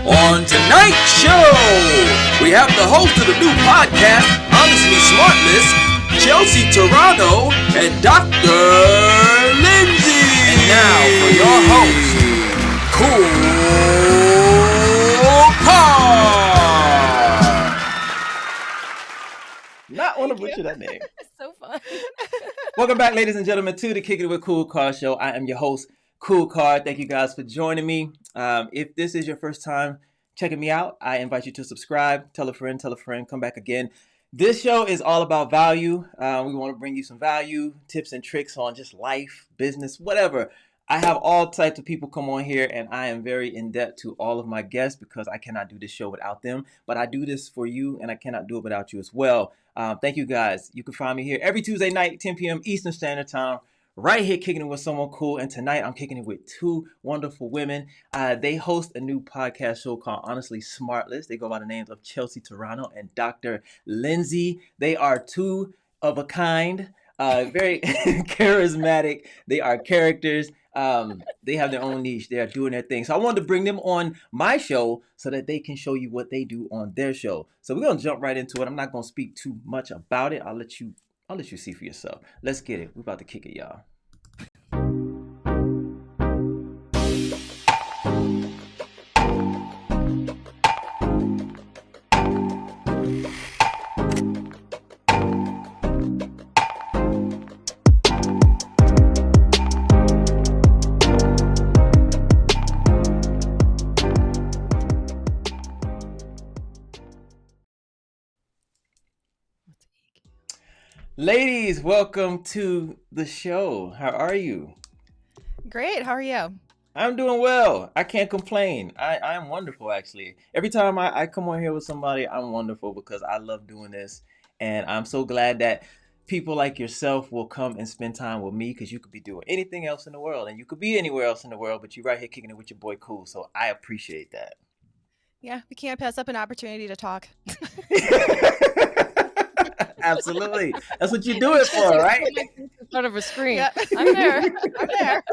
On tonight's show, we have the host of the new podcast, Honestly Smartless, Chelsea Turano and Dr. Lindsay. And now for your host, KoolKard. Not want to butcher that name. So fun. Welcome back, ladies and gentlemen, to the Kickin with KoolKard show. I am your host, KoolKard. Thank you guys for joining me. If this is your first time checking me out, I invite you to subscribe, tell a friend, come back again. This show is all about value. We want to bring you some value, tips and tricks on just life, business, whatever. I have all types of people come on here, and I am very in debt to all of my guests because I cannot do this show without them. But I do this for you, and I cannot do it without you as well. Thank you guys. You can find me here every Tuesday night, 10 p.m. Eastern Standard Time. Right here, kicking it with someone cool. And tonight, I'm kicking it with two wonderful women. They host a new podcast show called Honestly Smartless. They go by the names of Chelsea Turano and Dr. Lindsay. They are two of a kind, very charismatic. They are characters. They have their own niche. They are doing their thing. So I wanted to bring them on my show so that they can show you what they do on their show. So we're going to jump right into it. I'm not going to speak too much about it. I'll let you see for yourself. Let's get it. We're about to kick it, y'all. Ladies, welcome to the show. How are you? Great. How are you? I'm doing well. I can't complain. I am wonderful, actually. Every time I come on here with somebody, I'm wonderful because I love doing this. And I'm so glad that people like yourself will come and spend time with me because you could be doing anything else in the world and you could be anywhere else in the world, but you're right here kicking it with your boy Cool. So I appreciate that. Yeah, we can't pass up an opportunity to talk. Absolutely. That's what you do it for, right? In front of a screen. Yeah. I'm there. I'm there.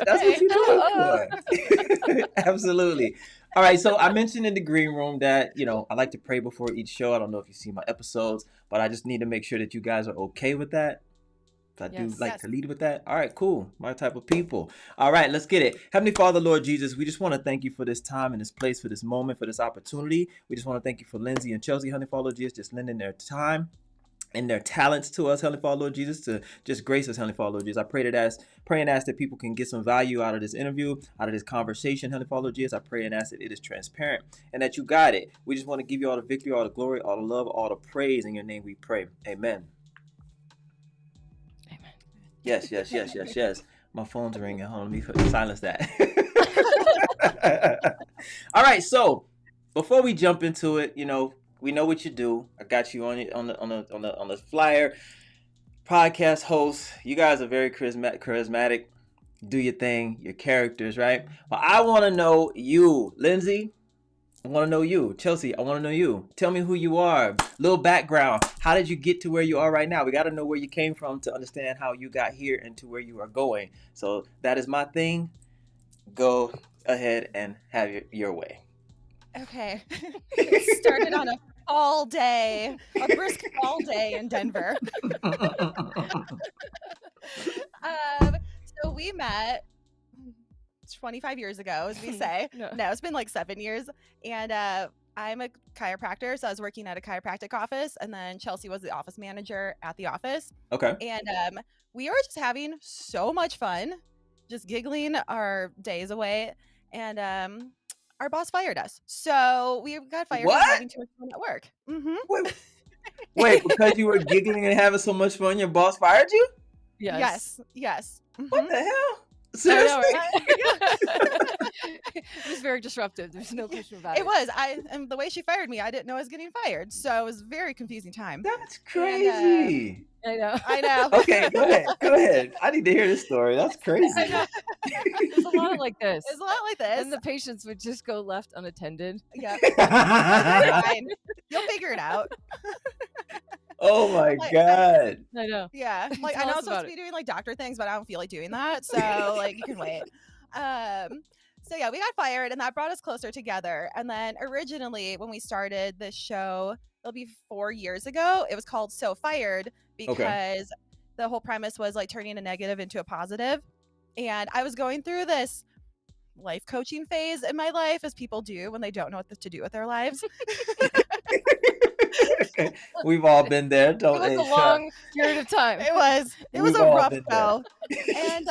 That's what you do it for. Absolutely. All right. So I mentioned in the green room that, I like to pray before each show. I don't know if you see my episodes, but I just need to make sure that you guys are okay with that. I do like to lead with that. All right, cool. My type of people. All right, let's get it. Heavenly Father, Lord Jesus, we just want to thank you for this time and this place, for this moment, for this opportunity. We just want to thank you for Lindsay and Chelsea, Heavenly Father, Lord Jesus, just lending their time and their talents to us, Heavenly Father, Lord Jesus, to just grace us, Heavenly Father, Lord Jesus. I pray and ask that people can get some value out of this interview, out of this conversation, Heavenly Father, Lord Jesus. I pray and ask that it is transparent and that you guide it. We just want to give you all the victory, all the glory, all the love, all the praise. In your name we pray. Amen. Amen. Yes. My phone's ringing. Hold on, let me silence that. All right, so before we jump into it, we know what you do. I got you on the flyer. Podcast host. You guys are very charismatic. Do your thing. Your characters, right? But I want to know you, Lindsay. I want to know you, Chelsea. I want to know you. Tell me who you are. Little background. How did you get to where you are right now? We got to know where you came from to understand how you got here and to where you are going. So that is my thing. Go ahead and have your way. Okay. It started on a brisk fall day in Denver. So we met 25 years ago, as we say. No, it's been like 7 years. And I'm a chiropractor, so I was working at a chiropractic office, and then Chelsea was the office manager at the office. Okay. And we were just having so much fun, just giggling our days away. And our boss fired us. So we got fired for having too much fun at work. Mm-hmm. Wait, because you were giggling and having so much fun, your boss fired you? Yes. Mm-hmm. What the hell? Seriously? It was very disruptive. There's no question about it. It was. And the way she fired me, I didn't know I was getting fired. So it was a very confusing time. That's crazy. And, I know. Okay, go ahead. I need to hear this story. That's crazy. I know. There's a lot like this. It's a lot like this. And the patients would just go left unattended. Yeah. Fine. You'll figure it out. Oh my God. I know. Yeah. Like, I know I'm supposed to be doing like doctor things, but I don't feel like doing that. So like, you can wait. So yeah, we got fired, and that brought us closer together. And then originally, when we started this show, it'll be 4 years ago. It was called So Fired because the whole premise was like turning a negative into a positive. And I was going through this life coaching phase in my life, as people do when they don't know what to do with their lives. We've all been there. It was a long period of time. It was We've a all rough been go. And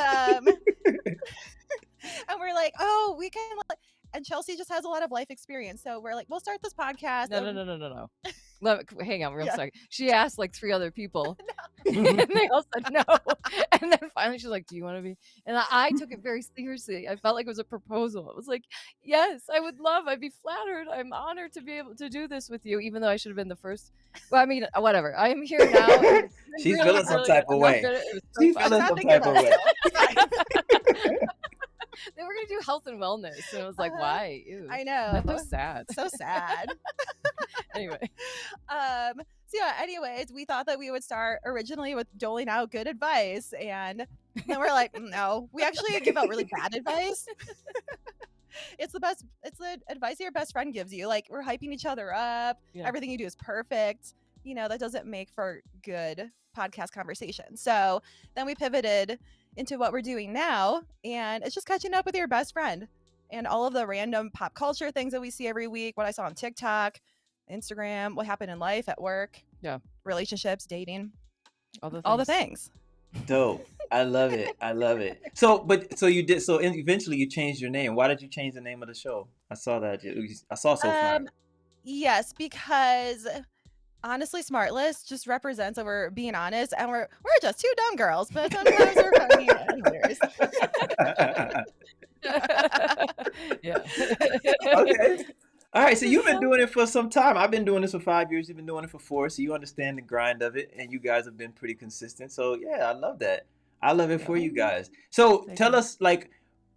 and we're like, oh, we can. And Chelsea just has a lot of life experience, so we're like, we'll start this podcast. No. Hang on real second. She asked like 3 other people, No. and they all said no. And then finally she's like, do you want to be? And I took it very seriously. I felt like it was a proposal. It was like, yes, I would love. I'd be flattered. I'm honored to be able to do this with you, even though I should have been the first. Well, I mean, whatever. I am here now. She's feeling some type of way. She's feeling some type of way. They were gonna do health and wellness, and I was like, "Why? Ew. I know. That's so sad." So sad. Anyway, so yeah. Anyways, we thought that we would start originally with doling out good advice, and then we're like, no, we actually give out really bad advice. It's the best. It's the advice your best friend gives you. Like, we're hyping each other up. Yeah. Everything you do is perfect. You know, that doesn't make for good podcast conversation. So then we pivoted into what we're doing now, and it's just catching up with your best friend and all of the random pop culture things that we see every week, what I saw on TikTok, Instagram, what happened in life, at work, relationships, dating, all the things. Dope. I love it. So eventually you changed your name. Why did you change the name of the show? I saw that. I saw So Far. Yes, because Honestly Smartless just represents that we're being honest, and we're just 2 dumb girls, but sometimes we're funny and hilarious. Yeah. Okay. All right. So you've been doing it for some time. I've been doing this for 5 years. You've been doing it for 4. So you understand the grind of it, and you guys have been pretty consistent. So yeah, I love that. I love it for you guys. So tell us, like,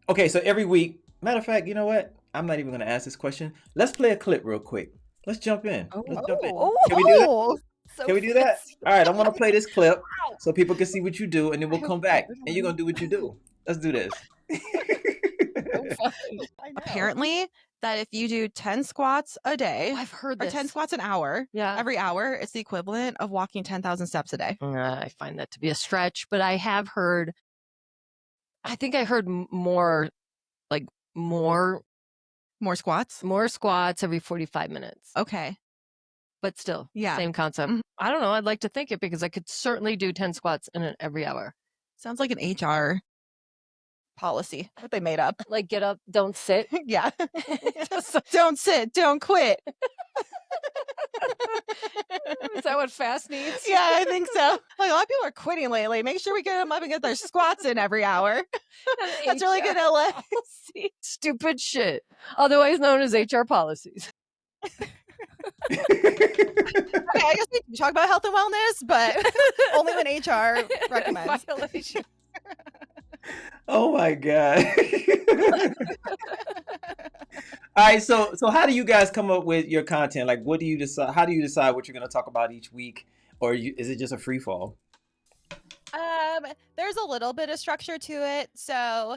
okay, so every week, matter of fact, you know what? I'm not even going to ask this question. Let's play a clip real quick. Let's jump in. Can we do that? Can we do that? All right, I'm going to play this clip so people can see what you do, and then we'll come back, and you're going to do what you do. Let's do this. Apparently, that if you do 10 squats a day, I've heard or this. 10 squats an hour, every hour, it's the equivalent of walking 10,000 steps a day. I find that to be a stretch, but I have heard, I think I heard more squats every 45 minutes. Okay. But still, Yeah. same concept. Mhm. I don't know. I'd like to think it because I could certainly do 10 squats in every hour. Sounds like an HR policy that they made up. Like get up, don't sit. Yeah. Don't sit, don't quit. Is that what fast needs? Yeah, I think so. Like, a lot of people are quitting lately. Make sure we get them up and get their squats in every hour. That's really going to let stupid shit, otherwise known as HR policies. Okay, I guess we can talk about health and wellness, but only when HR recommends. Violation. Oh my God. All right, so how do you guys come up with your content? Like, what do you decide? How do you decide what you're going to talk about each week, or is it just a free fall? There's a little bit of structure to it. So,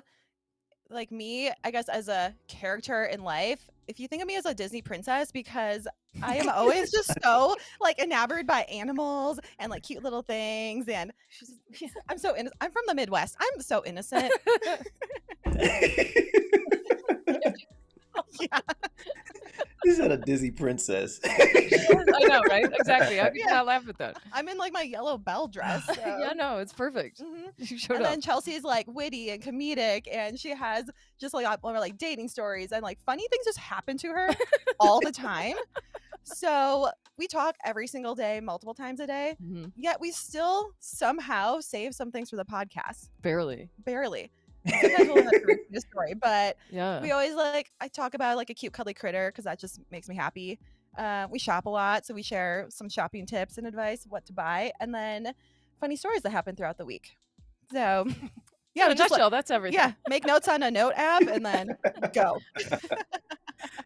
like me, I guess as a character in life, if you think of me as a Disney princess, because I am always just so like enamored by animals and like cute little things, and I'm so innocent. I'm from the Midwest. I'm so innocent. Yeah. You said a Disney princess. I know, right? Exactly. How could you not laugh at that? I'm in like my yellow bell dress. So. Yeah, no, it's perfect. Mm-hmm. You showed and up. then Chelsea's like witty and comedic, and she has just like more like dating stories, and like funny things just happen to her all the time. So we talk every single day, multiple times a day. Mm-hmm. Yet we still somehow save some things for the podcast. Barely. Sometimes we'll have to repeat the story, but Yeah. we always I talk about like a cute cuddly critter because that just makes me happy. We shop a lot, so we share some shopping tips and advice, what to buy, and then funny stories that happen throughout the week. So yeah, in a nutshell, that's everything. Yeah, make notes on a note app and then go.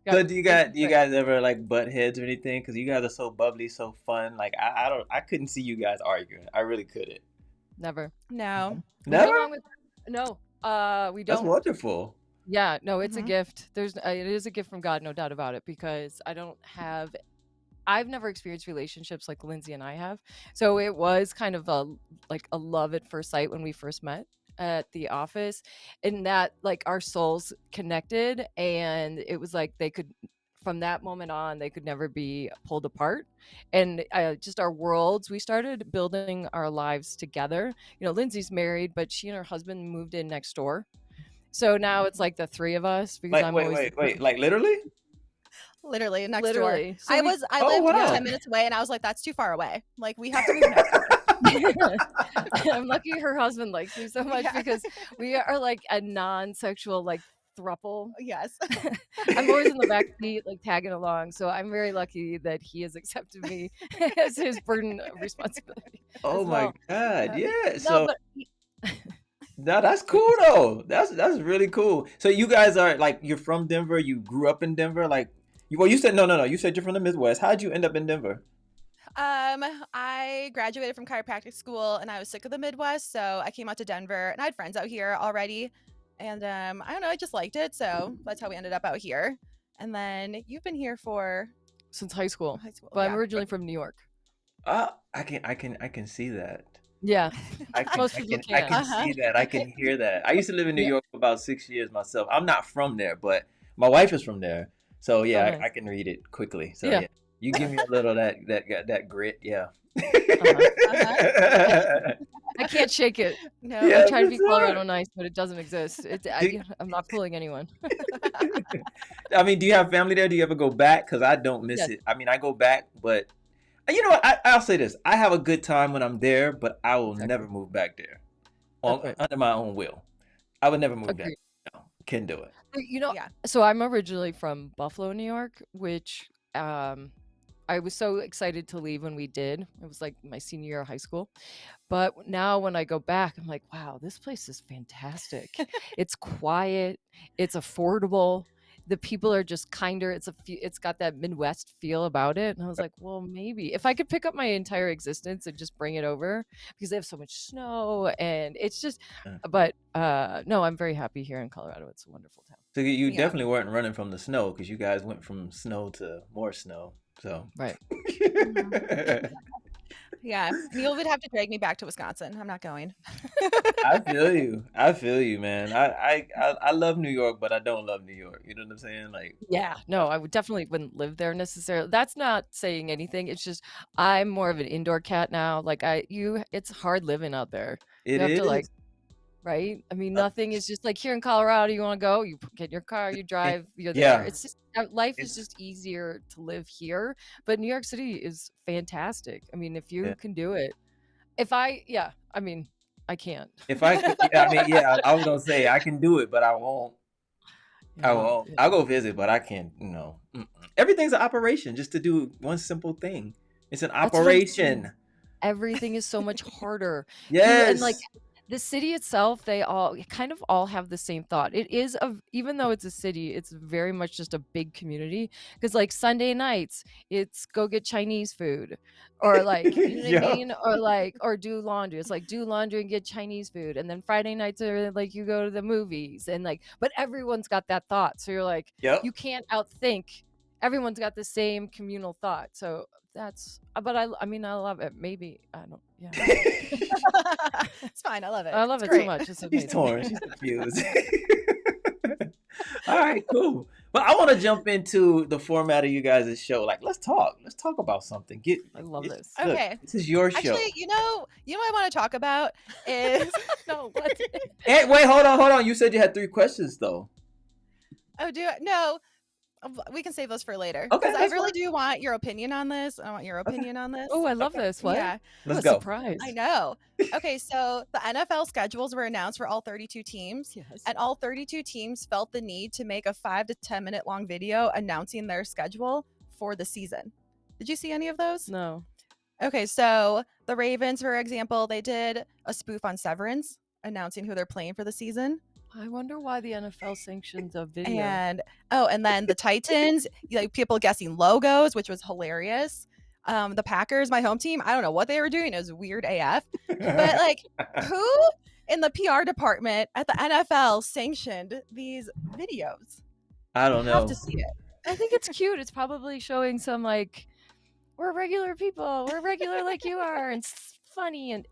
So do you guys ever like butt heads or anything? Because you guys are so bubbly, so fun. Like I couldn't see you guys arguing. I really couldn't. Never. No. Never? No, we don't. That's wonderful. Yeah, no, it's a Mhm. gift. It is a gift from God, no doubt about it, because I've never experienced relationships like Lindsay and I have. So it was kind of a love at first sight when we first met at the office, in that like our souls connected, and it was like they could, from that moment on, they could never be pulled apart. And just our worlds, we started building our lives together. Lindsay's married, but she and her husband moved in next door. So now it's like the three of us, because Like, I'm wait, always wait, wait. Like, literally? Literally next door. literally. So I Oh, lived wow. 10 minutes away, and I was like, that's too far away. Like, we have to move next door. I'm lucky her husband likes me so much, Yeah. because we are like a non-sexual like throuple. Yes. I'm always in the back seat, like tagging along. So I'm very lucky that he has accepted me as his burden of responsibility Oh as my well. God. Yeah. No, So but no, that's cool though. That's really cool. So you guys are like, you're from Denver. You grew up in Denver. Like, you said no. You said you're from the Midwest. How'd you end up in Denver? I graduated from chiropractic school, and I was sick of the Midwest, so I came out to Denver, and I had friends out here already. And I don't know, I just liked it, so that's how we ended up out here. And then you've been here for since high school, high school. but I'm Yeah. originally from New York. I can see that. Yeah, I can, most I people can, I can. can see that. I can hear that. I used to live in New Yeah. York for about 6 years myself. I'm not from there, but my wife is from there. So yeah, Oh, nice. I can read it quickly. So Yeah. yeah, you give me a little that grit. Yeah. I can't shake it. No. Yeah, I try to be that's Colorado hard. nice, but it doesn't exist. Do- I'm not fooling anyone. I mean, do you have family there? Do you ever go back? Because I don't miss Yes. it. I mean, I go back, but you know what? I'll say this: I have a good time when I'm there, but I will Exactly. never move back there That's right. under my own will. I would never move back. Agreed. No, can do it. Yeah. So I'm originally from Buffalo, New York, which I was so excited to leave when we did. It was like my senior year of high school. But now when I go back, I'm like, wow, this place is fantastic. It's quiet, it's affordable. The people are just kinder. It's got that Midwest feel about it. And I was like, well, maybe if I could pick up my entire existence and just bring it over, because they have so much snow, and it's just, Yeah. but no, I'm very happy here in Colorado. It's a wonderful town. So you Yeah. definitely weren't running from the snow because you guys went from snow to more snow. So Right. Yeah. Neil would have to drag me back to Wisconsin. I'm not going. I feel you. I feel you, man. I love New York, but I don't love New York. You know what I'm saying? Like, Yeah, no, I would definitely wouldn't live there necessarily. That's not saying anything. It's just I'm more of an indoor cat now. Like it's hard living out there. it You have to like, is. right? I mean, Uh, nothing is just like here in Colorado. You want to go, get in your car, you drive, you're there. yeah. It's just life is It's just easier to live here. But New York City is fantastic. I mean, if you yeah. can do it, I mean, I can't. If I could, yeah, I mean, yeah, I was gonna say I can do it, but I won't. I Yeah, won't. yeah. I'll go visit, but I can't. No, everything's an operation just to do one simple thing. It's an That's what I'm saying. operation. Everything is so much harder. And like Yes. the city itself, they kind of all have the same thought. Even though it's a city, it's very much just a big community. Because like Sunday nights, it's go get Chinese food, or like you know what I Yeah. mean, or do laundry. It's like do laundry and get Chinese food, and then Friday nights are like you go to the movies, and like, but everyone's got that thought. So you're like, Yep. you can't outthink. Everyone's got the same communal thought. So that's, but I mean, I love it. Maybe I don't. Yeah. It's fine. I love it. I love It's it so great. much. It's She's amazing. torn. She's confused. All right, cool. Well, I want to jump into the format of you guys' show. Like, let's talk. Let's talk about something. I love this. Look, Okay. this is your show. Actually, what I want to talk about is No, what? Hey, wait, hold on. You said you had 3 questions, though. no. We can save those for later. Okay, Because I that's really fine. do want your opinion on this. I want your opinion on this. Oh, I love this. What? Yeah, Let's What a go. surprise. I know. Okay, so the NFL schedules were announced for all 32 teams, Yes. and all 32 teams felt the need to make a 5 to 10 minute long video announcing their schedule for the season. Did you see any of those? No. Okay, so the Ravens, for example, they did a spoof on Severance announcing who they're playing for the season. I wonder why the NFL sanctions a video. And then the Titans, people guessing logos, which was hilarious. The Packers, my home team, I don't know what they were doing. It was weird AF. But like, who in the PR department at the NFL sanctioned these videos? I don't You have know. to see it. I think it's cute. It's probably showing some like, we're regular people. We're regular like you are, and it's funny. And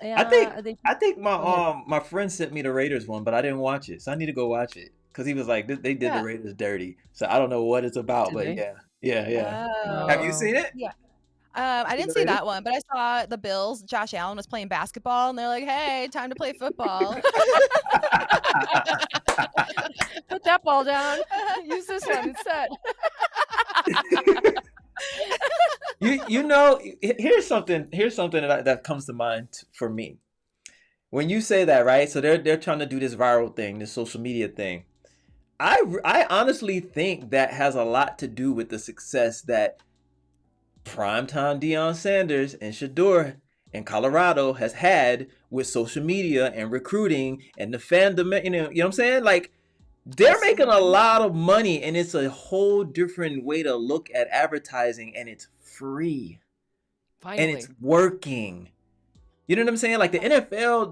I think Go ahead. my friend sent me the Raiders one, but I didn't watch it, so I need to go watch it because he was like they did the Yeah. Raiders dirty. So I don't know what it's about, Did but they? yeah. Oh. Have you seen it? Yeah. I didn't see that one, but I saw the Bills. Josh Allen was playing basketball, and they're like, "Hey, time to play football." Put that ball down. Use this one instead. You know, here's something that comes to mind for me. When you say that, right? So they're trying to do this viral thing, this social media thing. I honestly think that has a lot to do with the success that primetime Deion Sanders and Shador in Colorado has had with social media and recruiting and the fandom. You know what I'm saying? Like, they're making a lot of money, and it's a whole different way to look at advertising, and it's free. Finally. And it's working. You know what I'm saying? Like the NFL,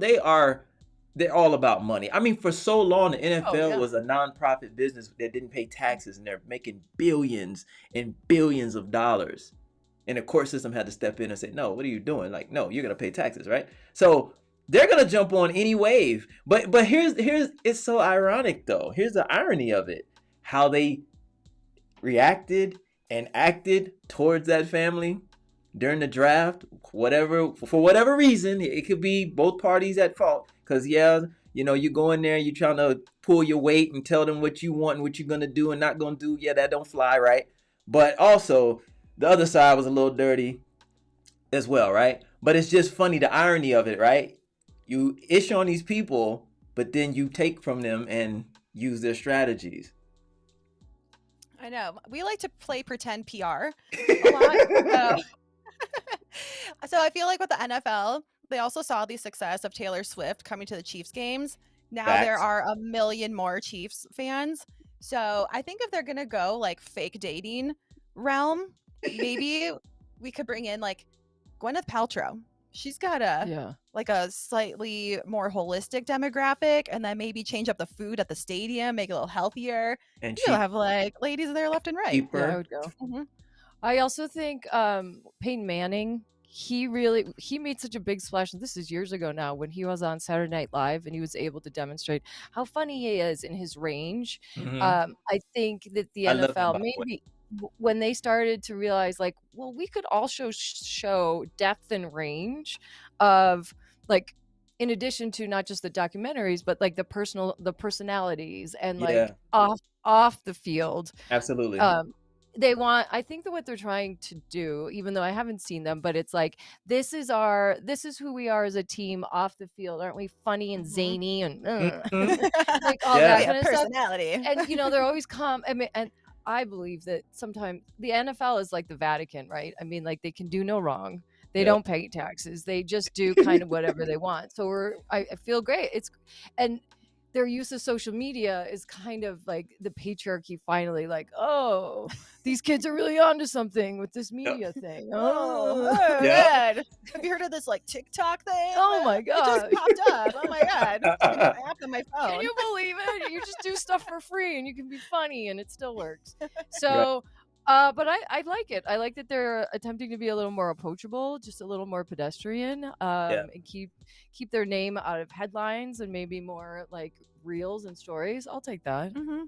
they're all about money. I mean, for so long, the NFL was a nonprofit business that didn't pay taxes, and they're making billions and billions of dollars. And the court system had to step in and say, no, what are you doing? Like, no, you're going to pay taxes, right? So they're going to jump on any wave. But here's it's so ironic, though. Here's the irony of it. How they reacted and acted towards that family during the draft, for whatever reason. It could be both parties at fault. Because, you go in there, you're trying to pull your weight and tell them what you want and what you're going to do and not going to do. Yeah, that don't fly, right? But also, the other side was a little dirty as well, right? But it's just funny, the irony of it, right? You issue on these people, but then you take from them and use their strategies. I know. We like to play pretend PR a lot. So I feel like with the NFL, they also saw the success of Taylor Swift coming to the Chiefs games. Now there Facts. are a million more Chiefs fans. So I think if they're going to go like fake dating realm, maybe we could bring in like Gwyneth Paltrow. She's got a slightly more holistic demographic, and then maybe change up the food at the stadium, make it a little healthier. And you'll have like ladies there left and right. cheaper. Yeah, I would go. Mhm. I also think Peyton Manning, he made such a big splash, and this is years ago now, when he was on Saturday Night Live and he was able to demonstrate how funny he is in his range. Mhm. I think that the I love him, NFL, by the way. maybe when they started to realize, like, well, we could also show depth and range of, like, in addition to not just the documentaries, but like the personalities and like off the field. Absolutely. I think that what they're trying to do, even though I haven't seen them, but it's like, this is who we are as a team off the field. Aren't we funny and zany and like all that kind of personality stuff? And they're always and I believe that sometimes the NFL is like the Vatican, right? I mean, like, they can do no wrong. They don't pay taxes. They just do kind of whatever they want. So I feel great. And their use of social media is kind of like the patriarchy finally, like, oh, these kids are really onto something with this media thing. Have you heard of this like TikTok thing? Oh my It just god. popped up. Oh my god. It's like an app on my phone. Can you believe it? You just do stuff for free and you can be funny and it still works. So but I like it. I like that they're attempting to be a little more approachable, just a little more pedestrian, and keep their name out of headlines and maybe more like reels and stories. I'll take that. Mm-hmm.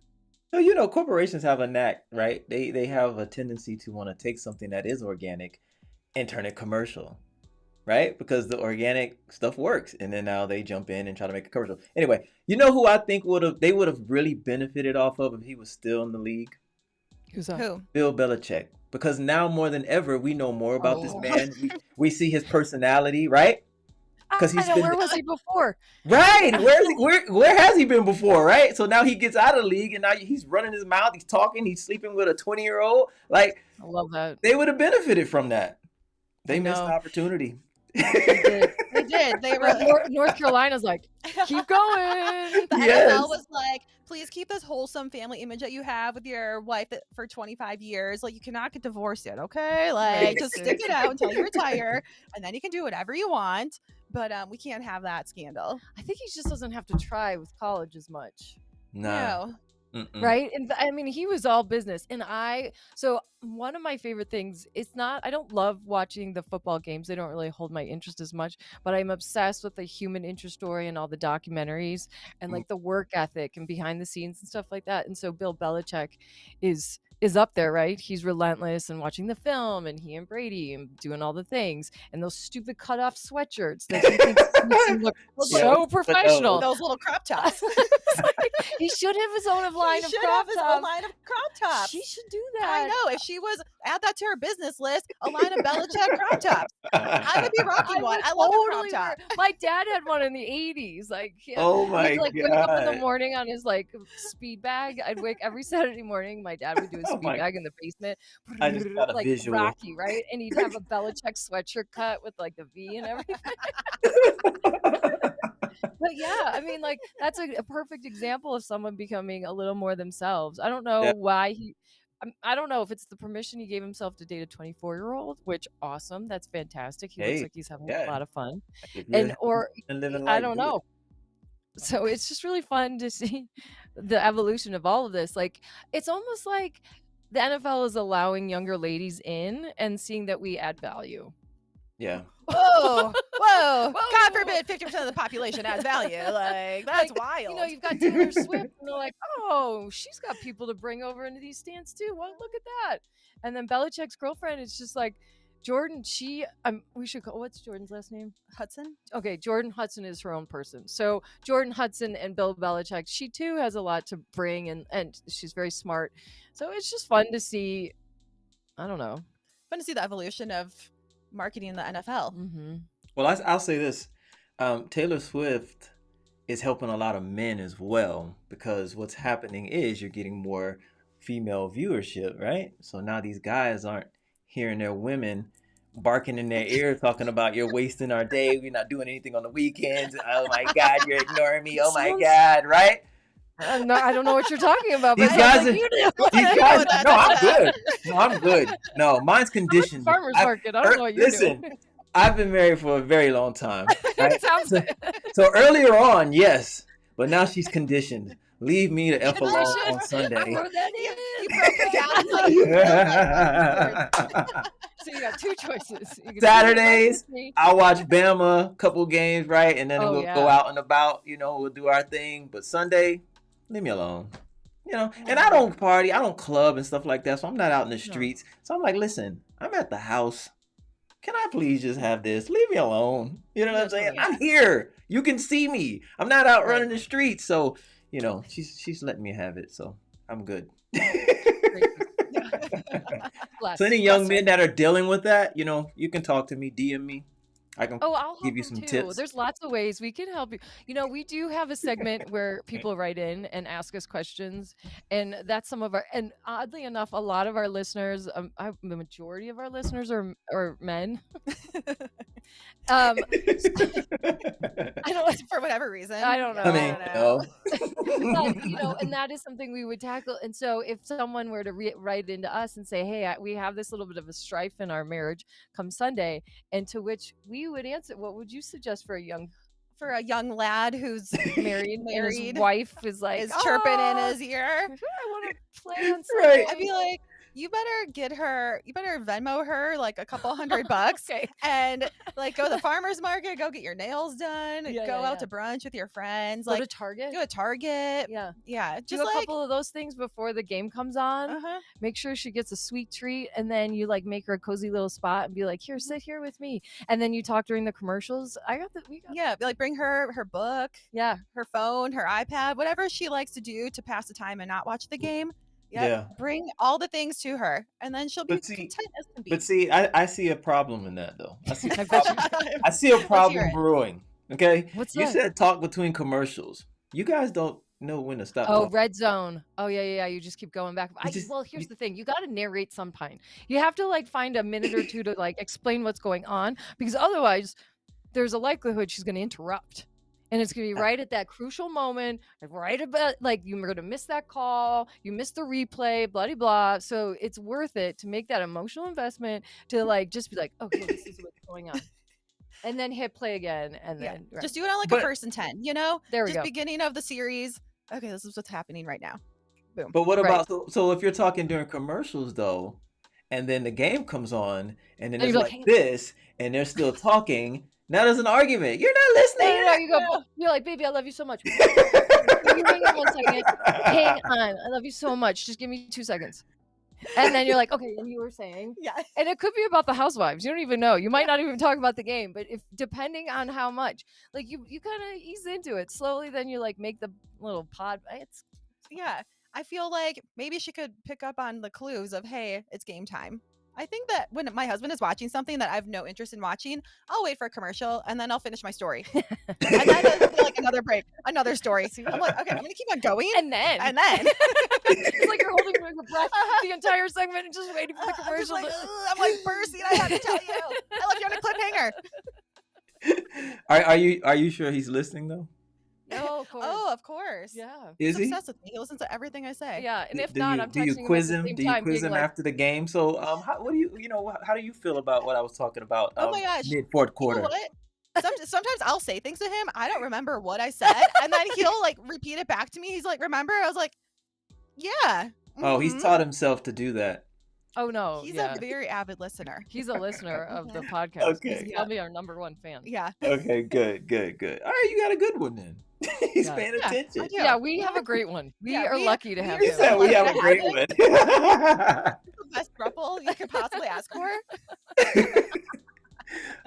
So, corporations have a knack, right? They have a tendency to want to take something that is organic and turn it commercial, right? Because the organic stuff works, and then now they jump in and try to make a commercial. Anyway, who I think they would have really benefited off of if he was still in the league? Who's that? Who? Bill Belichick. Because now more than ever, we know more about this man. We see his personality, right? Because where was he before? Right. Where has he been before, right? So now he gets out of the league, and now he's running his mouth. He's talking. He's sleeping with a 20-year-old. Like, I love that. They would have benefited from that. They missed the opportunity. They did. They were North Carolina's like, keep going. The NFL was like, please keep this wholesome family image that you have with your wife for 25 years. Like, you cannot get divorced yet, okay? Like, just stick it out until you retire, and then you can do whatever you want. But we can't have that scandal. I think he just doesn't have to try with college as much. No. Right. And I mean, he was all business. And so one of my favorite things, I don't love watching the football games. They don't really hold my interest as much, but I'm obsessed with the human interest story and all the documentaries and like the work ethic and behind the scenes and stuff like that. And so Bill Belichick is up there, right? He's relentless and watching the film, and he and Brady and doing all the things, and those stupid cut off sweatshirts that he thinks makes him look so professional. Those little crop tops. He should have his own line of crop tops. She should do that. I know. If she was, add that to her business list, a line of Belichick crop tops. I would be rocking one. I love a crop top. My dad had one in the 80s. Like, oh my he'd like God. wake up in the morning on his like speed bag. I'd wake every Saturday morning. My dad would do a speed bag in the basement. I just got a like visual. Rocky, right? And he'd have a Belichick sweatshirt cut with like the V and everything. But yeah, I mean, like, that's a perfect example of someone becoming a little more themselves. I don't know why I don't know if it's the permission he gave himself to date a 24-year-old, which awesome. That's fantastic. He looks like he's having a lot of fun. I don't know. So it's just really fun to see the evolution of all of this. Like, it's almost like the NFL is allowing younger ladies in and seeing that we add value. Yeah. Whoa. God forbid 50% of the population adds value. Like, that's wild. You know, you've got Taylor Swift, and they're like, oh, she's got people to bring over into these stands too. Well, look at that. And then Belichick's girlfriend is just like, Jordan, we should call, what's Jordan's last name? Hudson? Okay, Jordan Hudson is her own person. So Jordan Hudson and Bill Belichick, she too has a lot to bring, and she's very smart. So it's just fun to see, I don't know. Fun to see the evolution of marketing in the NFL. Mm-hmm. Well, I'll say this. Taylor Swift is helping a lot of men as well, because what's happening is you're getting more female viewership, right? So now these guys aren't hearing their women barking in their ear talking about, you're wasting our day, we're not doing anything on the weekends, oh my God, you're ignoring me, oh my God, right? I don't know what you're talking about. These guys, no, I'm good. No, mine's conditioned. Farmer's market. I don't know what you're doing. Listen, I've been married for a very long time. Right? So earlier on, yes, but now she's conditioned. Leave me the F alone on Sunday. So you got two choices. Saturdays, I'll watch Bama, couple games, right? And then we'll go out and about, we'll do our thing. But Sunday, leave me alone. And I don't party, I don't club and stuff like that. So I'm not out in the streets. So I'm like, listen, I'm at the house. Can I please just have this? Leave me alone. You know what I'm saying? I'm here. You can see me. I'm not out running the streets. So, she's letting me have it. So I'm good. So any young men that are dealing with that, you can talk to me, DM me. I can I'll give you some too. tips. There's lots of ways we can help you. We do have a segment where people write in and ask us questions, and that's some of and oddly enough, a lot of our listeners, the majority of our listeners are men. I don't for whatever reason. I don't know. I mean, but, and that is something we would tackle. And so if someone were to write into us and say, hey, we have this little bit of a strife in our marriage come Sunday, and to which we would answer, what would you suggest for a young lad who's married and his wife is like chirping in his ear, I want to play on Sunday. Right. I'd be like, you better Venmo her like a couple $100 okay. And like go to the farmer's market, go get your nails done, go out to brunch with your friends, go to Target. Yeah. Just do a couple of those things before the game comes on. Make sure she gets a sweet treat, and then you like make her a cozy little spot and be like, here, sit here with me. And then you talk during the commercials. Like bring her book, her phone, her iPad, whatever she likes to do to pass the time and not watch the game. Bring all the things to her, and then she'll be content as can be. But see, I see a problem in that, though. I see a problem brewing. Okay, what's you that? said talk between commercials. You guys don't know when to stop. Talking. Red zone. Oh yeah. You just keep going back. Here's the thing: you got to narrate some kind. You have to like find a minute or two to like explain what's going on, because otherwise, there's a likelihood she's going to interrupt. And it's going to be right at that crucial moment, right about like you're going to miss that call, you miss the replay, blah, blah, blah. So it's worth it to make that emotional investment to like just be like, okay, this is what's going on. And then hit play again. And then just do it on like a 1st and 10, you know? There we just go. Beginning of the series. Okay, this is what's happening right now. Boom. But what about, so if you're talking during commercials though, and then the game comes on, and then it's like this, and they're still talking. Now there's an argument. You're not listening. No, you go. You're like, baby, I love you so much. You hang on 1 second. Hang on. I love you so much. Just give me 2 seconds. And then you're like, okay, and you were saying, and it could be about the housewives. You don't even know. You might not even talk about the game, but if depending on how much, like you kind of ease into it slowly. Then you like make the little pod. I feel like maybe she could pick up on the clues of, hey, it's game time. I think that when my husband is watching something that I have no interest in watching, I'll wait for a commercial and then I'll finish my story. And then it'll be like another break, another story. I'm like, okay, I'm going to keep on going. And then. It's like you're holding your breath the entire segment and just waiting for the commercial. I'm like bursting. I have to tell you. I left you on a cliffhanger. Are you sure he's listening though? No, of course. Oh, of course. Yeah. Is he obsessed with me? He listens to everything I say. Yeah, and if I'm texting do you quiz him? Do you quiz him after the game? So, how do you feel about what I was talking about? Oh my gosh, mid fourth quarter. You know what? Sometimes I'll say things to him. I don't remember what I said, and then he'll like repeat it back to me. He's like, "Remember?" I was like, "Yeah." Mm-hmm. Oh, he's taught himself to do that. Oh no, he's a very avid listener. He's a listener of the podcast. Okay, he's probably our #1 fan. Yeah. Okay, good. All right, you got a good one then. He's paying attention. Yeah, we have a we are lucky to have him. You said we have a great one. The best throuple you could possibly ask for.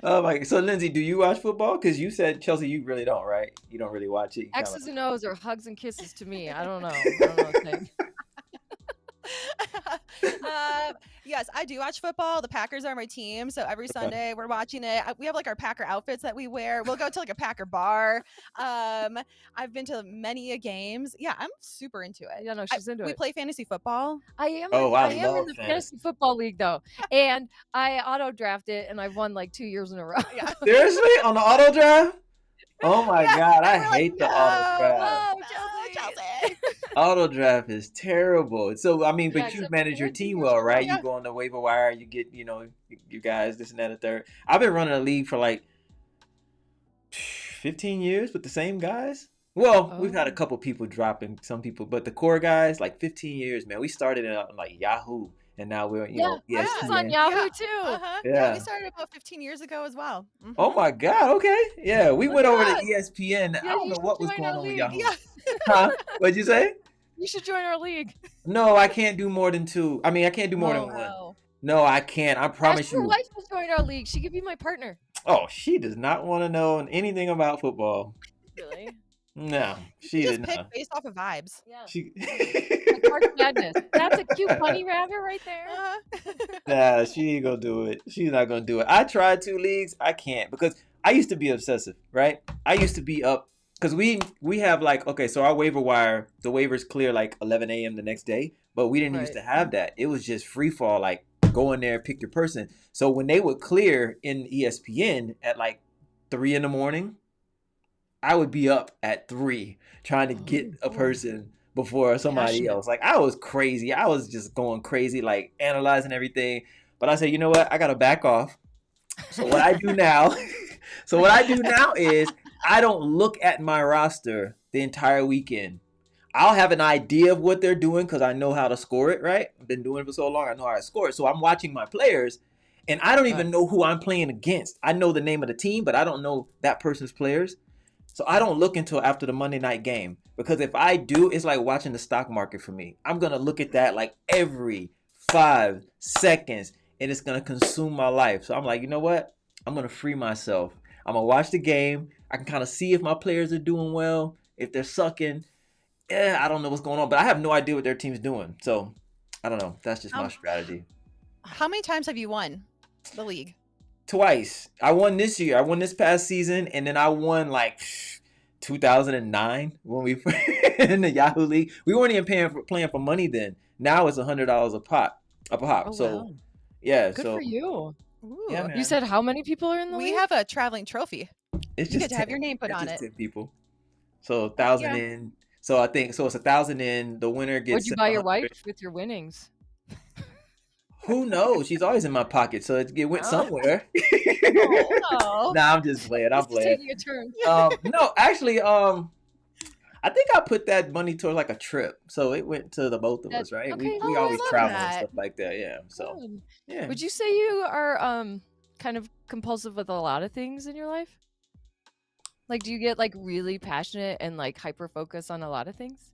Oh my! So Lindsay, do you watch football? Because you said, Chelsea, you really don't, right? You don't really watch it. X's and O's are hugs and kisses to me. I don't know. Yes, I do watch football. The Packers are my team, so every Sunday we're watching it. We have like our Packer outfits that we wear. We'll go to like a Packer bar. I've been to many games. Yeah, I'm super into it. Yeah, no, she's into it. We play fantasy football. I am. I am in the fantasy football league though, and I auto draft it, and I've won like 2 years in a row. Yeah. Seriously, on the auto draft? Oh my God, I hate the auto draft. Chelsea. Auto draft is terrible. So I mean, but you manage your team well, right? Yeah. You go on the waiver wire, you get, you guys this and that and third. I've been running a league for like 15 years with the same guys. Well, we've had a couple people dropping, some people, but the core guys, like 15 years, man. We started in like Yahoo, and now we're, I was on Yahoo too. Yeah, we started about 15 years ago as well. Mm-hmm. Oh my God, okay. Yeah, we went over to ESPN. I don't know what was going on with Yahoo. Yeah. Huh? What'd you say? You should join our league. No, I can't do more than 2. I mean, I can't do more than 1. No, I can't. I promise you. Your wife will join our league. She could be my partner. Oh, she does not want to know anything about football. Really? No, she did not. Pick based off of vibes. Yeah. She... March Madness. That's a cute bunny rabbit right there. Nah, she ain't gonna do it. She's not gonna do it. I tried 2 leagues. I can't because I used to be obsessive, right? I used to be up because we have like, okay, so our waiver wire, the waivers clear like 11 a.m. the next day, but we didn't used to have that. It was just free fall, like go in there, pick your person. So when they would clear in ESPN at like 3 in the morning, I would be up at 3 trying to get a person before somebody else. Like I was crazy. I was just going crazy, like analyzing everything. But I said, you know what? I got to back off. So what I do now, is I don't look at my roster the entire weekend. I'll have an idea of what they're doing because I know how to score it, right? I've been doing it for so long. I know how to score it. So I'm watching my players and I don't even know who I'm playing against. I know the name of the team, but I don't know that person's players. So I don't look until after the Monday night game because if I do, it's like watching the stock market for me. I'm going to look at that like every 5 seconds and it's going to consume my life. So I'm like, you know what? I'm going to free myself. I'm going to watch the game. I can kind of see if my players are doing well, if they're sucking. I don't know what's going on, but I have no idea what their team's doing. So I don't know. That's just my strategy. How many times have you won the league? Twice. I won this year. I won this past season, and then I won like 2009 when we in the Yahoo League. We weren't even playing for money then. Now it's $100 a pop. Oh, so wow. Yeah. Good for you. Ooh. Yeah, man. You said how many people are in the league? We have a traveling trophy. It's You just get to have 10. your name put It's on just it. 10 people. So 1,000 Yeah. in. So I think so. It's 1,000 in. The winner What'd gets you buy your 700. wife with your winnings? Who knows? She's always in my pocket, so it went Oh, somewhere. Oh. Nah, I'm just playing. I'm this is playing. taking a turn. No, actually, I think I put that money towards like a trip, so it went to the both of That us, right? We okay, we Oh, always I nice. love travel and that. stuff like that, yeah. So Good. yeah. Would you say you are kind of compulsive with a lot of things in your life? Like, do you get like really passionate and like hyper focus on a lot of things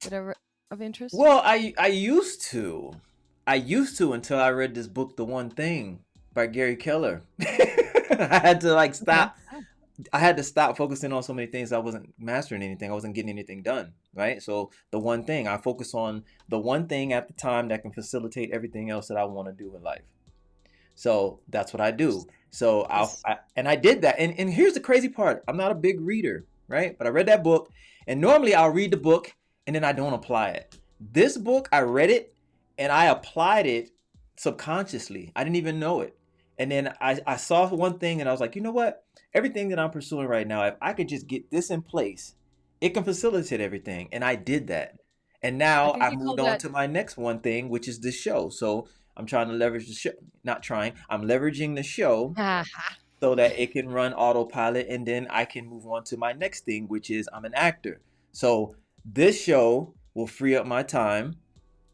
that are of interest? Well, I used to until I read this book, The One Thing by Gary Keller. I had to like Okay. stop. I had to stop focusing on so many things. I wasn't mastering anything. I wasn't getting anything done, right? So the one thing I focus on, the one thing at the time that can facilitate everything else that I want to do in life. So that's what I do. So This- and I did that. And here's the crazy part. I'm not a big reader, right? But I read that book, and normally I'll read the book and then I don't apply it. This book, I read it and I applied it subconsciously. I didn't even know it. And then I saw one thing and I was like, you know what? Everything that I'm pursuing right now, if I could just get this in place, it can facilitate everything. And I did that. And I now think I've you call moved on that to my next one thing, which is this show. So I'm trying to leverage the show, not trying, I'm leveraging the show so that it can run autopilot, and then I can move on to my next thing, which is I'm an actor. So this show will free up my time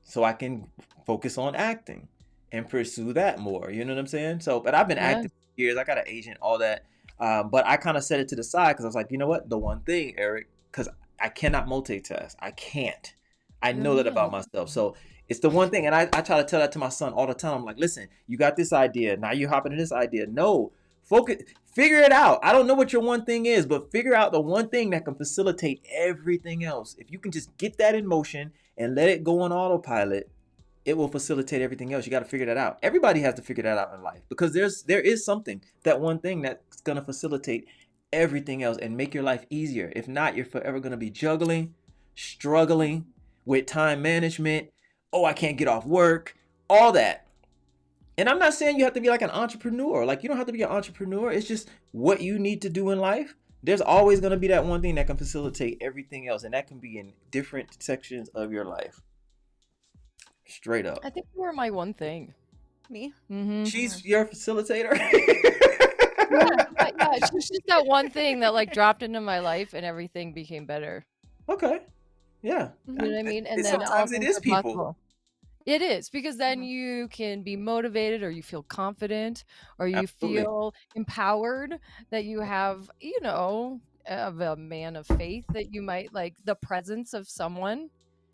so I can focus on acting and pursue that more. You know what I'm saying? So, but I've been yeah. acting for years. I got an agent, all that. But I kind of set it to the side because I was like, you know what? The one thing, Eric, because I cannot multitask. I can't. I know that about myself. So it's the one thing. And I try to tell that to my son all the time. I'm like, listen, you got this idea. Now you're hopping into this idea. No, focus, figure it out. I don't know what your one thing is, but figure out the one thing that can facilitate everything else. If you can just get that in motion and let it go on autopilot, it will facilitate everything else. You got to figure that out. Everybody has to figure that out in life because there is something, that one thing that's going to facilitate everything else and make your life easier. If not, you're forever going to be juggling, struggling with time management. Oh, I can't get off work, all that. And I'm not saying you have to be like an entrepreneur. Like, you don't have to be an entrepreneur. It's just what you need to do in life. There's always going to be that one thing that can facilitate everything else. And that can be in different sections of your life. Straight up. I think you were my one thing. Me? Mm-hmm. She's your facilitator. Yeah, it's just that one thing that like dropped into my life and everything became better. Okay. Yeah. You know what I mean? And And then all sometimes it things is are people. possible. It is because then you can be motivated, or you feel confident, or you Absolutely. feel empowered that you have, you know, of a man of faith, that you might like the presence of someone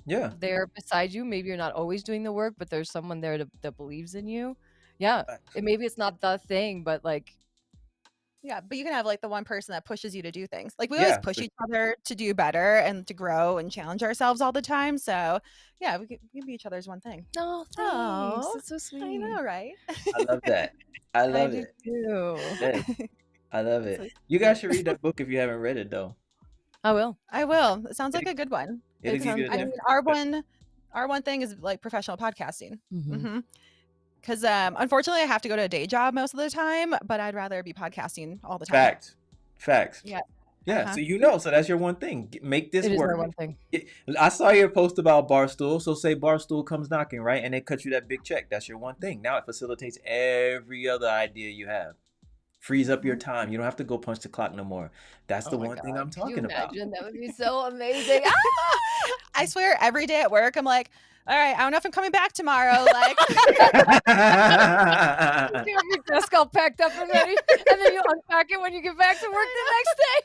Yeah. there beside you. Maybe you're not always doing the work, but there's someone there that believes in you. Yeah. And maybe it's not the thing, but like, Yeah, but you can have like the one person that pushes you to do things. Like we always Yeah. push each other to do better and to grow and challenge ourselves all the time. So yeah, we can be each other's one thing. no, thanks. Oh, That's so sweet. I know, right? I love that. I I love do it. too. Yes. I love That's it. You guys should read that book if you haven't read it though. I will. I will. It sounds like a good one. It'll It give you sounds- a I mean, different our one thing is like professional podcasting. Mhm. Because unfortunately, I have to go to a day job most of the time, but I'd rather be podcasting all the time. Facts. Yeah. Yeah. Uh-huh. So you know, so that's your one thing. Make this It is my work. one thing. I saw your post about Barstool. So say Barstool comes knocking, right? And they cut you that big check. That's your one thing. Now it facilitates every other idea you have. Frees up your time. You don't have to go punch the clock no more. That's Oh the my one thing God. I'm Could you talking about. imagine? That would be so amazing. I swear, every day at work, I'm like, all right, I don't know if I'm coming back tomorrow. Like, You have your desk all packed up and ready, and then you unpack it when you get back to work the next day.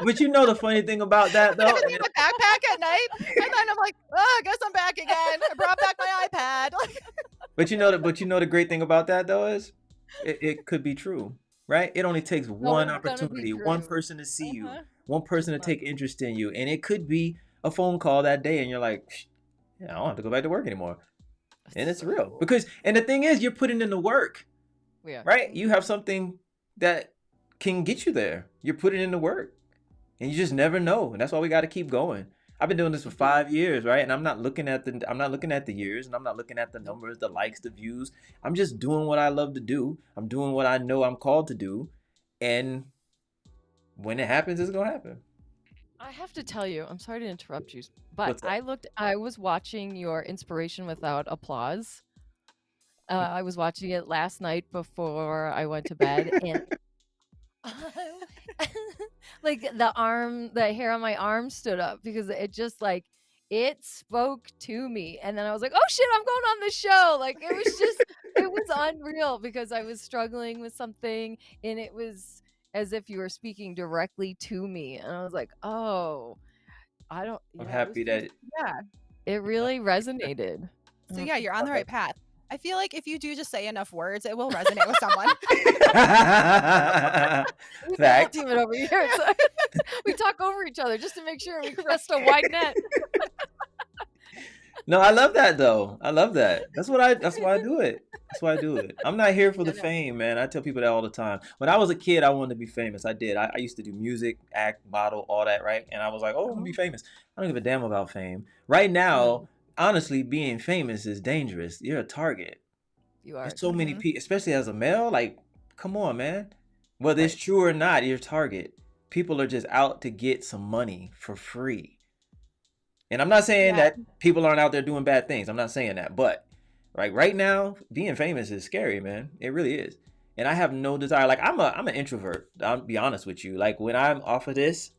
But you know the funny thing about that though. everything in my backpack at night, and then I'm like, oh, I guess I'm back again. I brought back my iPad. Like, But you know the great thing about that though is it could be true, right? It only takes one it's gonna be opportunity, one true. person to see you, Uh-huh. one person to take interest in you, and it could be a phone call that day, and you're like, yeah, I don't have to go back to work anymore, and it's real because and the thing is, you're putting in the work, Yeah. right? You have something that can get you there. You're putting in the work, and you just never know, and that's why we got to keep going. I've been doing this for 5 years, right? And I'm not looking at the years, and I'm not looking at the numbers, the likes, the views. I'm just doing what I love to do. I'm doing what I know I'm called to do, And when it happens, it's gonna happen. I have to tell you, I'm sorry to interrupt you, but What's up? I was watching your Inspiration Without Applause. I was watching it last night before I went to bed, and like the hair on my arm stood up because it just like it spoke to me, and then I was like, oh shit, I'm going on the show. Like it was just it was unreal because I was struggling with something, and it was as if you were speaking directly to me, and I was like, oh, I don't. I'm Yeah, it was happy pretty. that. Yeah. It really resonated. So yeah, you're on the right path. I feel like if you do just say enough words, it will resonate with someone. Fact. Team it over here. So we talk over each other just to make sure we cast a wide net. No, I love that though. I love that. That's why I do it. That's why I do it. I'm not here for the fame, man. I tell people that all the time. When I was a kid, I wanted to be famous. I did. I used to do music, act, model, all that, right? And I was like, oh, I'm gonna be famous. I don't give a damn about fame. Right now, honestly, being famous is dangerous. You're a target. You are. There's so many people, especially as a male, like, come on, man. Whether it's true or not, you're a target. People are just out to get some money for free. And I'm not saying that people aren't out there doing bad things. I'm not saying that. But right now, being famous is scary, man. It really is. And I have no desire. Like I'm an introvert. I'll be honest with you. Like when I'm off of this,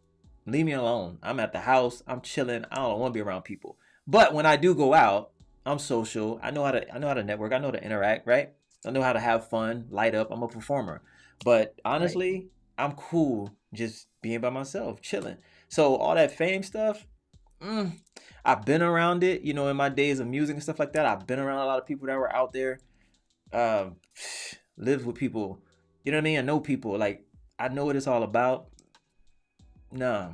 leave me alone. I'm at the house. I'm chilling. I don't want to be around people. But when I do go out, I'm social. I know how to network. I know how to interact, right? I know how to have fun, light up. I'm a performer. But honestly, I'm cool just being by myself, chilling. So all that fame stuff, I've been around it, you know, in my days of music and stuff like that. I've been around a lot of people that were out there, lived with people, you know what I mean? I know people, like, I know what it's all about. No.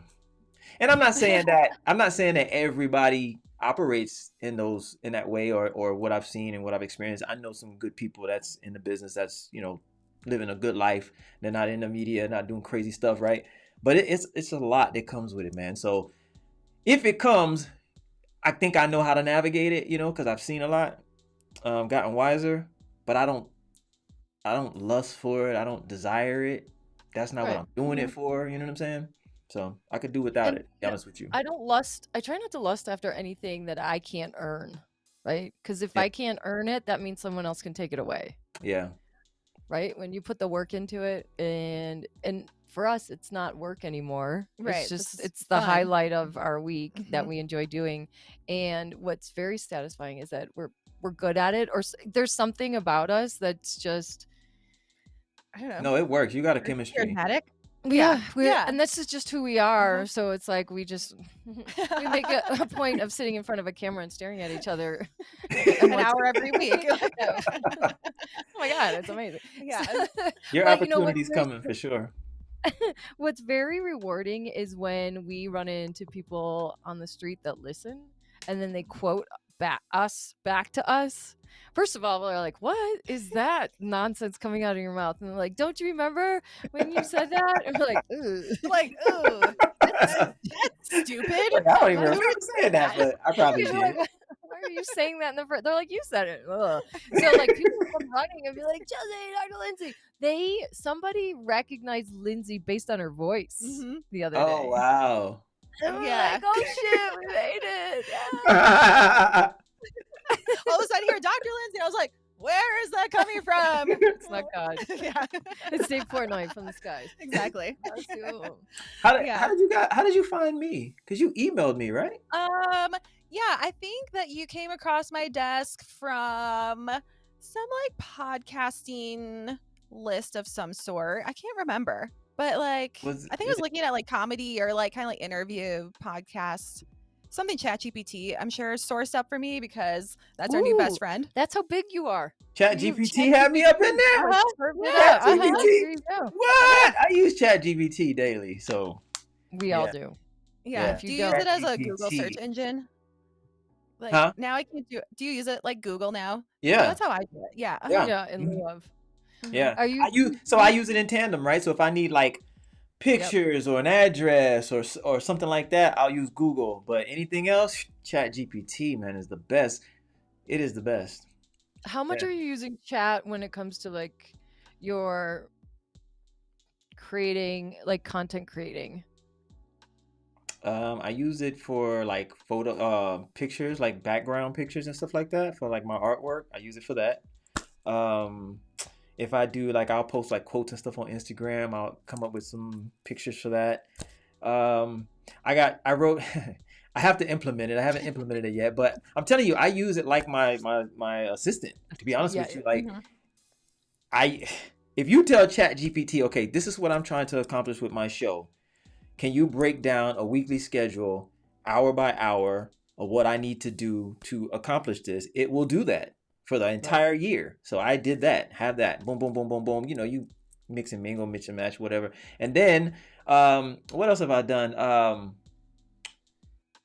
And I'm not saying that everybody operates in that way or what I've seen and what I've experienced. I know some good people that's in the business that's, you know, living a good life. They're not in the media, not doing crazy stuff, right? But it's a lot that comes with it, man. So if it comes, I think I know how to navigate it, you know, because I've seen a lot, gotten wiser, but I don't lust for it. I don't desire it. That's not what I'm doing it for. You know what I'm saying? So I could do without it, to be honest with you. I don't lust. I try not to lust after anything that I can't earn, right? Because if I can't earn it, that means someone else can take it away. Yeah. Right? When you put the work into it, and for us, it's not work anymore. Right. It's the highlight of our week that we enjoy doing. And what's very satisfying is that we're good at it, or there's something about us that's just, I don't know. No, it works. You got a chemistry. Charismatic. Yeah, and this is just who we are. So it's like we make a point of sitting in front of a camera and staring at each other an hour every week. Oh my god, it's amazing. Yeah, your opportunity's coming for sure. What's very rewarding is when we run into people on the street that listen, and then they quote back to us. First of all, they're like, what is that nonsense coming out of your mouth? And they're like, don't you remember when you said that? And we're like, ooh. That's stupid. Like, I don't even remember saying that, but I probably did. Like, why are you saying that in the first? They're like, you said it. Ugh. So like people come running and be like, Chelsea, Dr. Lindsay. Somebody recognized Lindsay based on her voice the other day. Oh, wow. And we're like, oh shit, we made it. Yeah. All of a sudden, here, Dr. Lindsay. I was like, where is that coming from? It's not God. Yeah. It's Dave Portnoy from the skies. Exactly. How did you find me? Because you emailed me, right? Yeah, I think that you came across my desk from some like podcasting list of some sort. I can't remember. But like I think I was looking at like comedy or like kind of like interview podcast. Something ChatGPT, I'm sure, sourced up for me because that's our new best friend. That's how big you are. ChatGPT had me up in there. ChatGPT. What? I use ChatGPT daily, so we all do. Yeah. Do you use it as a Google search engine? Like now I can't do. Do you use it like Google now? Yeah, that's how I do it. Yeah. Yeah, in lieu of. Yeah. I use it in tandem, right? So if I need like pictures or an address or something like that, I'll use Google. But anything else, ChatGPT, man, is the best. It is the best. How much are you using chat when it comes to like your creating, like content creating? I use it for like photo pictures, like background pictures and stuff like that for like my artwork. I use it for that. Um, if I do like I'll post like quotes and stuff on Instagram. I'll come up with some pictures for that. Um, I wrote I have to implement it. I haven't implemented it yet, but I'm telling you, I use it like my assistant. To be honest Yeah. with you, like I if you tell Chat GPT, okay, this is what I'm trying to accomplish with my show. Can you break down a weekly schedule, hour by hour, of what I need to do to accomplish this? It will do that for the entire year. So I did that. Have that. Boom, boom, boom, boom, boom. You know, you mix and mingle, mix and match, whatever. And then, what else have I done?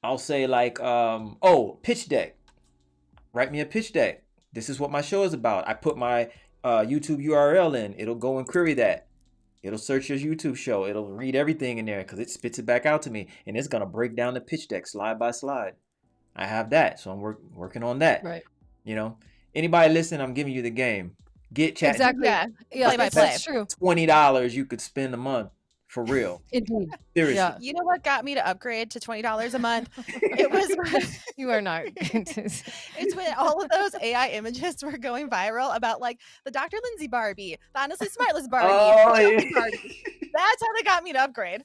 I'll say like, pitch deck. Write me a pitch deck. This is what my show is about. I put my YouTube URL in. It'll go and query that. It'll search your YouTube show. It'll read everything in there because it spits it back out to me. And it's going to break down the pitch deck slide by slide. I have that. So I'm working on that. Right. You know, anybody listen, I'm giving you the game. Get Chat. Exactly. Yeah. Yeah, Play by play. that's true. $20 you could spend a month for real. Indeed. Seriously. Yeah. You know what got me to upgrade to $20 a month? It was You are not. it's when all of those AI images were going viral about like the Dr. Lindsay Barbie, the Honestly Smartless Barbie, Oh, the Chelsea yeah. Barbie. That's how they got me to upgrade.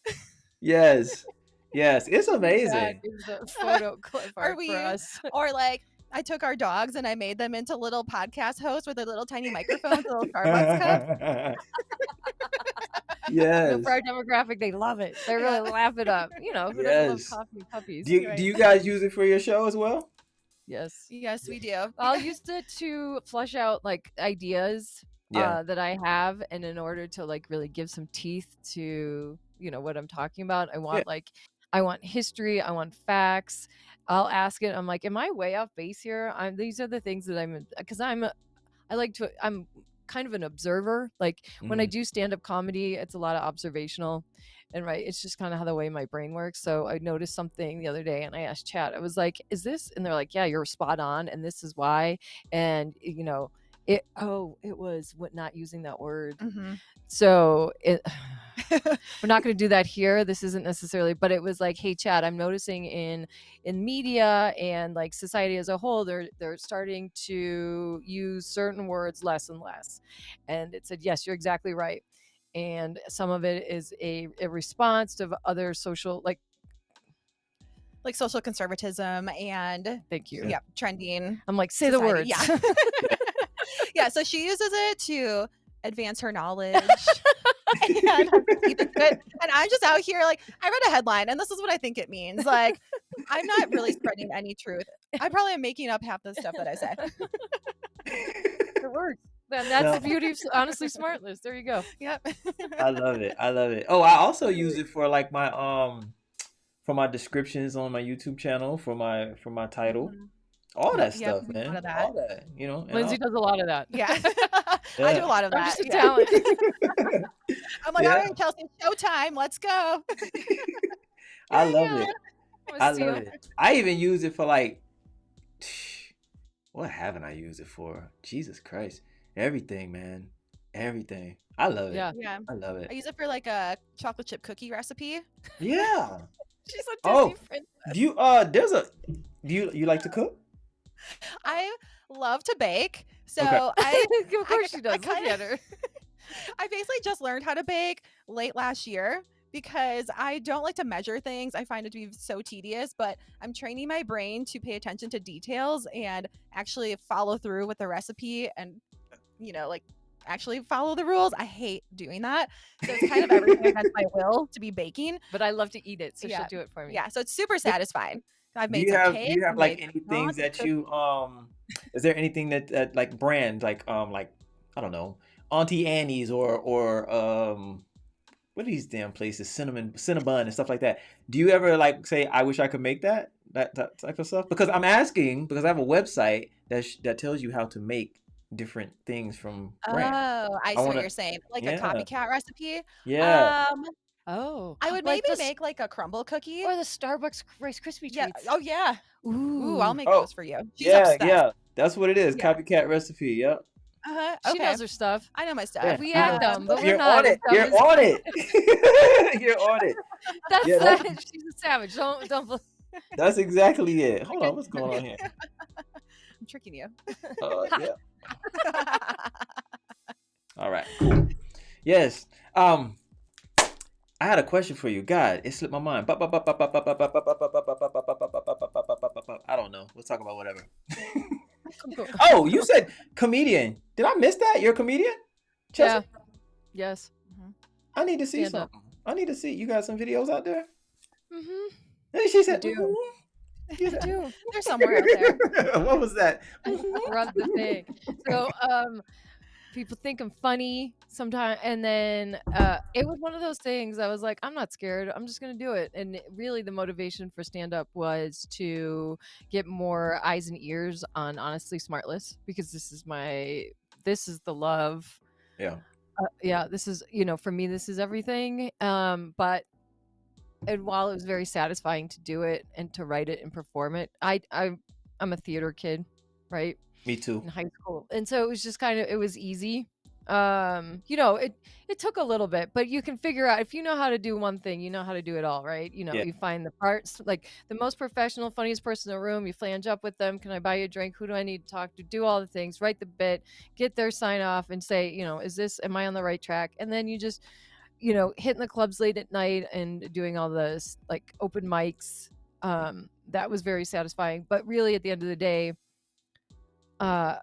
Yes. Yes. It's amazing. That is a photo clip Are art we- for us. Or like I took our dogs and I made them into little podcast hosts with their little tiny microphones, little Starbucks cups. Yes. For our demographic, they love it. They really laugh it up. You know, who doesn't love Yes. coffee and puppies? Do you guys use it for your show as well? Yes. Yes, we do. I'll use it to flush out like ideas Yeah. that I have, and in order to like really give some teeth to what I'm talking about, I want I want history, I want facts. I'll ask it. I'm like, am I way off base here? These are the things that I'm kind of an observer. Like when I do stand-up comedy, it's a lot of observational, and it's just kind of how the way my brain works. So I noticed something the other day and I asked Chat, I was like, is this? And they're like, yeah, you're spot on, and this is why. And it was not using that word. So we're not going to do that here. This isn't necessarily, but it was like, hey Chat, I'm noticing in media and like society as a whole, they're starting to use certain words less and less. And it said, yes, you're exactly right. And some of it is a response to other social, like social conservatism and thank you. Yeah, trending. I'm like, say the society. words. Yeah. Yeah, so she uses it to advance her knowledge. And I'm just out here like, I read a headline and this is what I think it means. Like, I'm not really spreading any truth. I probably am making up half the stuff that I say. It works. Then that's the beauty of Honestly Smartless. There you go. Yep. I love it. I love it. Oh, I also use it for like my for my descriptions on my YouTube channel for my title. All that Yep, stuff, man. all of that. All that, and Lindsay does a lot of that. Yeah. I do a lot of I'm that. just a Yeah. talent. I'm like, Yeah. all right, Chelsea, showtime. Let's go. I love it. I love it. I even use it for like, what haven't I used it for? Jesus Christ. Everything, man. Everything. I love it. Yeah. Yeah. I love I it. use it for like a chocolate chip cookie recipe. Yeah. She's a Disney Oh. princess. Do you like to cook? I love to bake. So Okay. Of course she does. Look kinda- at her. I basically just learned how to bake late last year because I don't like to measure things. I find it to be so tedious, but I'm training my brain to pay attention to details and actually follow through with the recipe and, like actually follow the rules. I hate doing that. So it's kind of everything against my will to be baking. But I love to eat it, so Yeah. she'll do it for me. Yeah. So it's super satisfying. I've Do made you some have cake. do you have I've like made anything croissants, that cookies. you is there anything that like brand like I don't know, Auntie Annie's or what are these damn places, Cinnabon and stuff like that? Do you ever like say I wish I could make that type of stuff? Because I'm asking because I have a website that tells you how to make different things from brands. Oh, I see wanna- what you're saying. Like a Yeah. copycat recipe. Yeah. Oh. I would like maybe the, make like a crumble cookie. or the Starbucks Rice Krispie treats. Yeah. Oh yeah. Ooh, I'll make Oh, those for you. She's yeah, obsessed. yeah. That's what it is. Yeah. Copycat recipe. Yep. Okay. She knows her stuff. I know my stuff. Yeah. We act dumb, but we're You're not on it. as dumb You're as- on it. You're on it. That's Yeah, that's- that. She's a savage. Don't. That's exactly it. Hold on, what's going on here? I'm tricking you. Yeah. All right. Cool. Yes. I had a question for you. God, it slipped my mind. I don't know. We'll talk about whatever. Oh, you said comedian. Did I miss that? You're a comedian? Chelsea? Yeah. Yes. I need to see Stand up. something. I need to see. You got some videos out there? Mm-hmm. And she said, do. "Mhm." She I said- do. They're somewhere out there. What was that? Rub the thing. So people think I'm funny sometimes, and then it was one of those things. I was like, I'm not scared. I'm just gonna do it. And really, the motivation for stand up was to get more eyes and ears on Honestly Smartless, because this is the love. Yeah. Yeah, this is, for me, this is everything. But and while it was very satisfying to do it and to write it and perform it, I'm a theater kid, right? Me too. In high school, and so it was just it was easy. It took a little bit, but you can figure out, if you know how to do one thing, you know how to do it all, right? Yeah. You find the parts, like the most professional, funniest person in the room, you flange up with them. Can I buy you a drink? Who do I need to talk to? Do all the things, write the bit, get their sign off, and say, am I on the right track? And then you just, hitting the clubs late at night and doing all this like open mics. That was very satisfying. But really, at the end of the day, I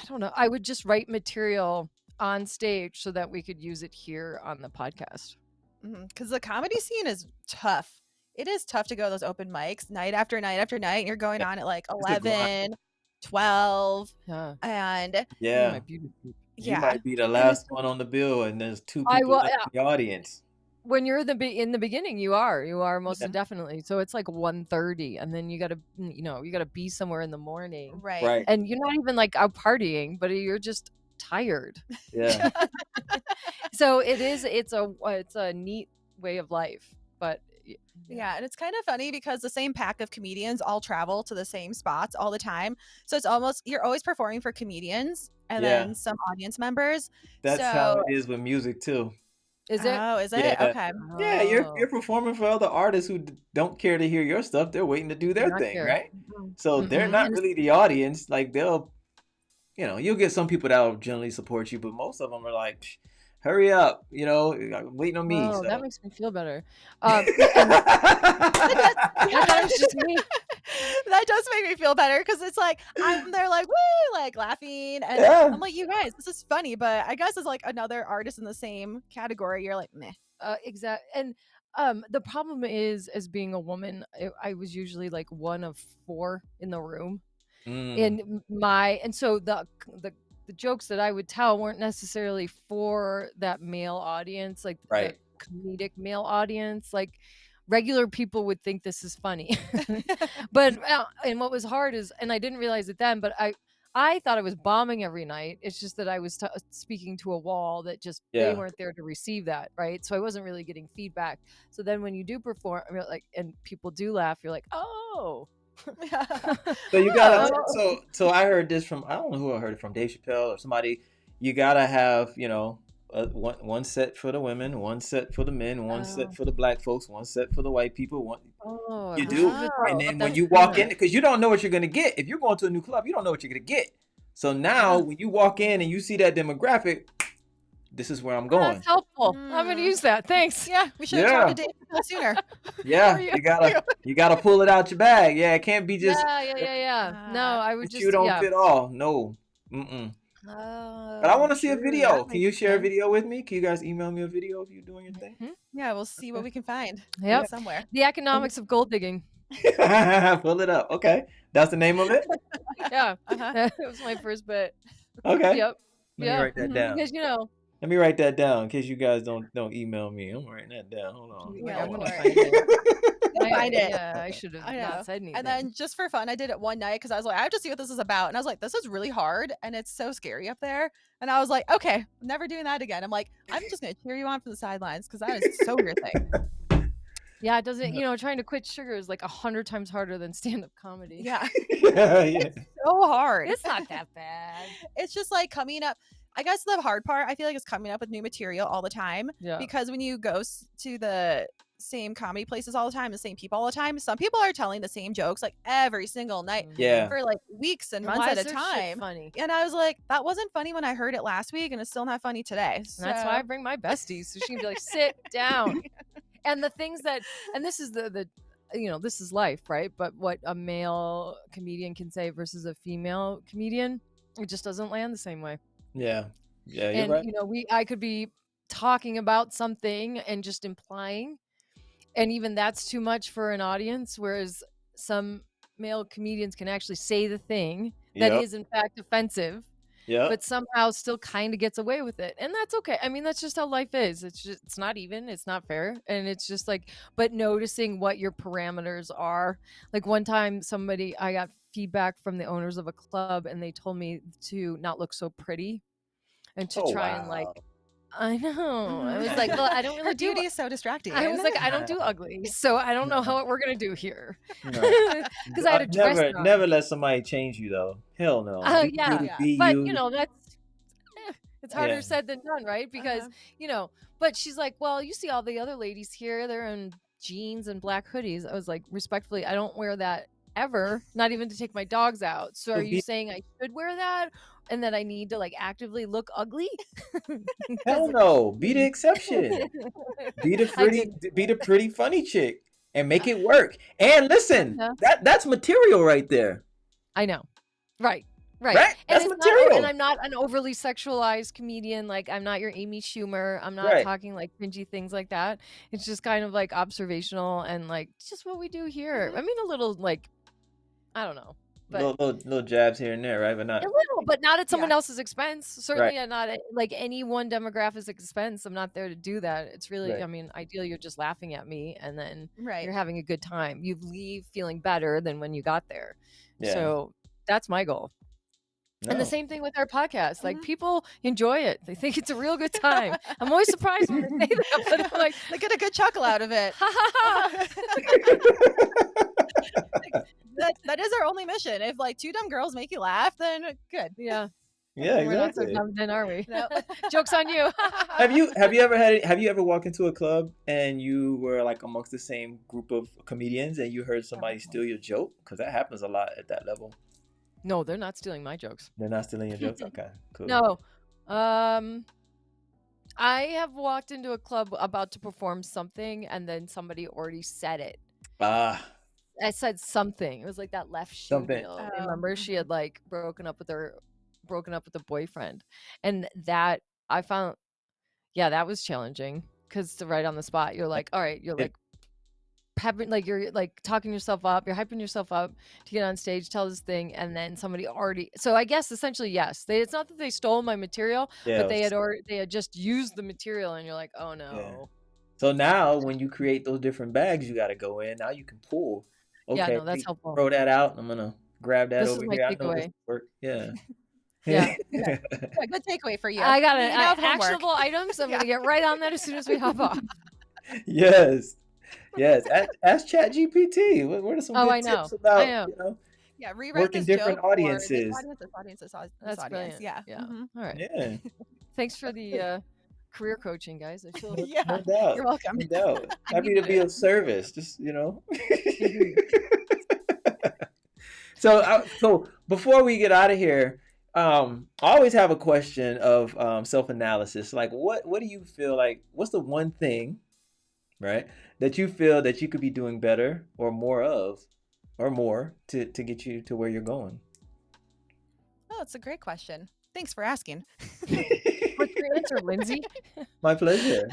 don't know, I would just write material on stage so that we could use it here on the podcast. Because the comedy scene is tough. It is tough to go to those open mics night after night after night. And you're going on at like a grind. 11, 12. Yeah. And Yeah. You You might be the last one on the bill, and there's two people left in the audience. When you're in the beginning, you are most Yeah. definitely. So it's like 1:30, and then you gotta be somewhere in the morning, right. and you're not even like out partying, but you're just tired. Yeah. So it's a neat way of life, but Yeah, and it's kind of funny because the same pack of comedians all travel to the same spots all the time. So it's almost, you're always performing for comedians and Yeah. then some audience members. That's how it is with music too. Is it? Oh, is it? Yeah. Okay. Yeah, you're performing for other artists who don't care to hear your stuff. They're waiting to do their Not thing, care. right? So they're Mhm. not And really the audience. Like you'll get some people that will generally support you, but most of them are like, "Psh, hurry up, waiting on me." Oh, So. that makes me feel better. And that's just me. That does make me feel better because it's like I'm there like woo, like laughing, and Yeah. I'm like, you guys, this is funny, but I guess as like another artist in the same category, you're like meh. Exactly. And the problem is, as being a woman, I was usually like one of 4 in the room, Mm, and so the jokes that I would tell weren't necessarily for that male audience, like Right. the comedic male audience. Like regular people would think this is funny, but and what was hard is, and I didn't realize it then, but I thought I was bombing every night. It's just that I was speaking to a wall that just they Yeah. weren't there to receive that, right? So I wasn't really getting feedback. So then when you do perform, like, and people do laugh, you're like, oh. So you gotta. So I heard this from, I don't know who I heard it from, Dave Chappelle or somebody. You gotta have one set for the women, one set for the men, one set for the black folks, one set for the white people. Oh, You do, and then when you walk in, because you don't know what you're gonna get. If you're going to a new club, you don't know what you're gonna get. So now when you walk in and you see that demographic, this is where I'm going. That's helpful. I'm gonna use that. Thanks. Yeah, we should have Yeah. talked to Dave Chappelle sooner. Yeah, you gotta pull it out your bag. Yeah, it can't be just Yeah. No, I would just you don't fit all. No. Mm-mm. But I want to see a video. Can you share a video with me? Can you guys email me a video of you doing your thing? Yeah, we'll see what we can find. Yep. Somewhere. The economics of gold digging. Pull it up. Okay, that's the name of it. Yeah, that was my first bit. Okay. Yep. Let me write that down. Because Let me write that down in case you guys don't email me. I'm writing that down. Hold on. Yeah, I'm don't gonna worry. find it. Find it. Yeah, I should have I know. not said anything. And then just for fun, I did it one night because I was like, I have to see what this is about. And I was like, this is really hard and it's so scary up there. And I was like, okay, I'm never doing that again. I'm like, I'm just gonna cheer you on from the sidelines because that is so your thing. Yeah, it doesn't, trying to quit sugar is like 100 times harder than stand-up comedy. Yeah. Yeah. So hard. It's not that bad. It's just like coming up. I guess the hard part, I feel like, is coming up with new material all the time. Yeah. Because when you go to the same comedy places all the time, the same people all the time, some people are telling the same jokes like every single night Yeah. for like weeks and months Why at is a their shit time. funny? And I was like, that wasn't funny when I heard it last week, and it's still not funny today. So And that's why I bring my besties. So she can be like, sit down. And the things that, and this is the this is life, right? But what a male comedian can say versus a female comedian, it just doesn't land the same way. Yeah. Yeah, you're And right. I could be talking about something and just implying, and even that's too much for an audience, whereas some male comedians can actually say the thing that Yep. is in fact offensive, Yep. but somehow still kind of gets away with it, and that's okay. I mean, that's just how life is. It's not even, it's not fair, and it's just like, but noticing what your parameters are. Like one time I got feedback from the owners of a club, and they told me to not look so pretty and to try and like, I know. I was like, well, I don't really her do. beauty is so distracting. I was like, I don't do ugly, so I don't know what we're gonna do here. No. Because I had a dress on. Never let somebody change you though. Hell no. Be But you. that's it's harder said than done, right? Because but she's like, well, you see all the other ladies here, they're in jeans and black hoodies. I was like, respectfully, I don't wear that ever, not even to take my dogs out. So are you saying I should wear that and that I need to like actively look ugly? Hell no. Be the exception. Be the pretty funny chick and make it work. And listen, that's material right there. I know. Right. Right? And That's material. And I'm not an overly sexualized comedian. Like, I'm not your Amy Schumer. I'm not talking like cringy things like that. It's just kind of like observational and like just what we do here. I mean, a little like, I don't know. But little jabs here and there, right? But not a little, but not at someone else's expense. Certainly not at like any one demographic's expense. I'm not there to do that. It's really, I mean, ideally you're just laughing at me and then you're having a good time. You leave feeling better than when you got there. Yeah. So that's my goal. No. And the same thing with our podcast. Like people enjoy it. They think it's a real good time. I'm always surprised when they say that, but I'm like, they get a good chuckle out of it. That is our only mission. If like two dumb girls make you laugh, then good. Yeah. Yeah, exactly. We're not so dumb then, are we? No. Joke's on you. Have you ever walked into a club and you were like amongst the same group of comedians and you heard somebody steal your joke? Because that happens a lot at that level. No, they're not stealing my jokes. They're not stealing your jokes? Okay, cool. No. I have walked into a club about to perform something and then somebody already said it. I said something. It was like that left shoe deal. I remember she had like broken up with a boyfriend. And that I found, that was challenging because right on the spot, you're like, all right, you're like, you're like talking yourself up, you're hyping yourself up to get on stage, tell this thing, and then somebody already. So I guess essentially, yes, it's not that they stole my material, but they had just used the material, and you're like, oh no. Yeah. So now, when you create those different bags, you got to go in. Now you can pull. Okay, yeah, no, that's helpful. Throw that out. I'm gonna grab that over here. I know this work. Yeah. Yeah. Good takeaway for you. I got it. Actionable items. I'm gonna get right on that as soon as we hop off. Yes. Ask ChatGPT. What are some good tips about rewrite working different audiences? That's brilliant. Yeah. Mm-hmm. All right. Yeah. Thanks for the career coaching, guys. I feel no doubt. You're welcome. No doubt. Happy to be of service. Just So before we get out of here, I always have a question of self-analysis. Like, what do you feel like? What's the one thing, right, that you feel that you could be doing better or more of, or more to get you to where you're going? Oh, it's a great question. Thanks for asking. What's your answer, Lindsay? My pleasure.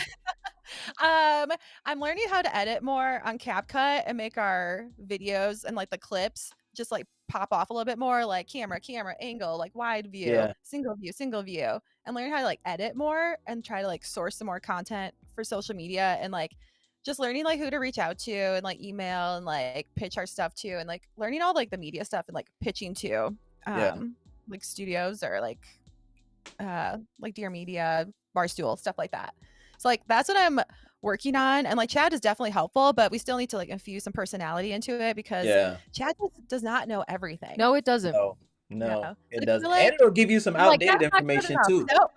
I'm learning how to edit more on CapCut and make our videos and like the clips just like pop off a little bit more, like camera, angle, like wide view, single view, and learn how to like edit more and try to like source some more content for social media, and like just learning like who to reach out to and like email and like pitch our stuff to, and like learning all like the media stuff and like pitching to like studios or like Dear Media, Barstool, stuff like that. So like that's what I'm working on. And like chat is definitely helpful, but we still need to like infuse some personality into it because chat does not know everything. No, it doesn't. No, it But doesn't. like, And it'll give you some outdated information too. Nope.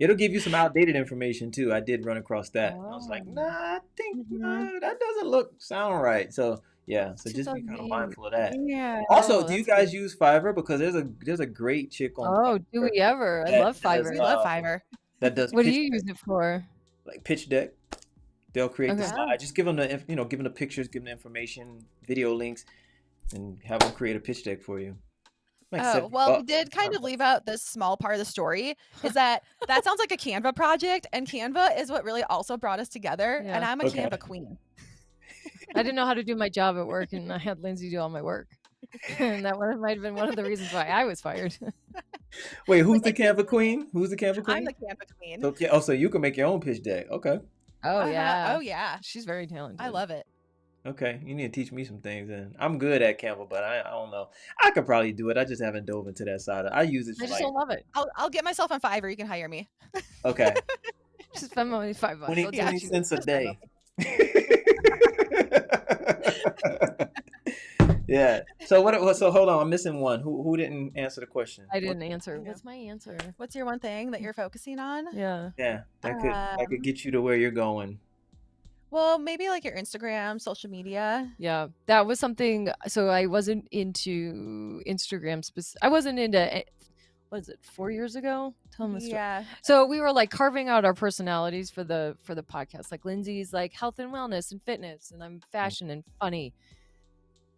It'll give you some outdated information too. I did run across that. And I was like, Oh. nah, I think that doesn't sound right. So yeah, so just be kind of mindful of that. Yeah. Also, do you guys use Fiverr? Because there's a great chick on. Oh, do we ever? I love Fiverr. We love Fiverr. That does. What do you use it for? Like pitch deck. They'll create the slide. Just give them the give them the pictures, give them the information, video links, and have them create a pitch deck for you. Like well, we did kind of leave out this small part of the story is that sounds like a Canva project, and Canva is what really also brought us together. Yeah. And I'm a Canva queen. I didn't know how to do my job at work, and I had Lindsay do all my work. And that might have been one of the reasons why I was fired. Wait, who's the Canva queen? Who's the Canva queen? I'm the Canva queen. So, so you can make your own pitch deck. Okay. Oh, yeah. Oh, yeah. She's very talented. I love it. Okay, you need to teach me some things. And I'm good at Canva, but I don't know. I could probably do it. I just haven't dove into that side. I use it. I just don't love it. I'll get myself on Fiverr. You can hire me. Okay. Just spend only $5. 20 cents a day. Yeah. So what? So hold on, I'm missing one. Who didn't answer the question? I didn't answer. What's my answer? What's your one thing that you're focusing on? Yeah. Yeah. That could get you to where you're going. Well, maybe like your Instagram, social media. Yeah, that was something. So I wasn't into Instagram. I wasn't into. What is it? 4 years ago? Tell them the story. Yeah. So we were like carving out our personalities for the podcast. Like Lindsay's like health and wellness and fitness, and I'm fashion and funny.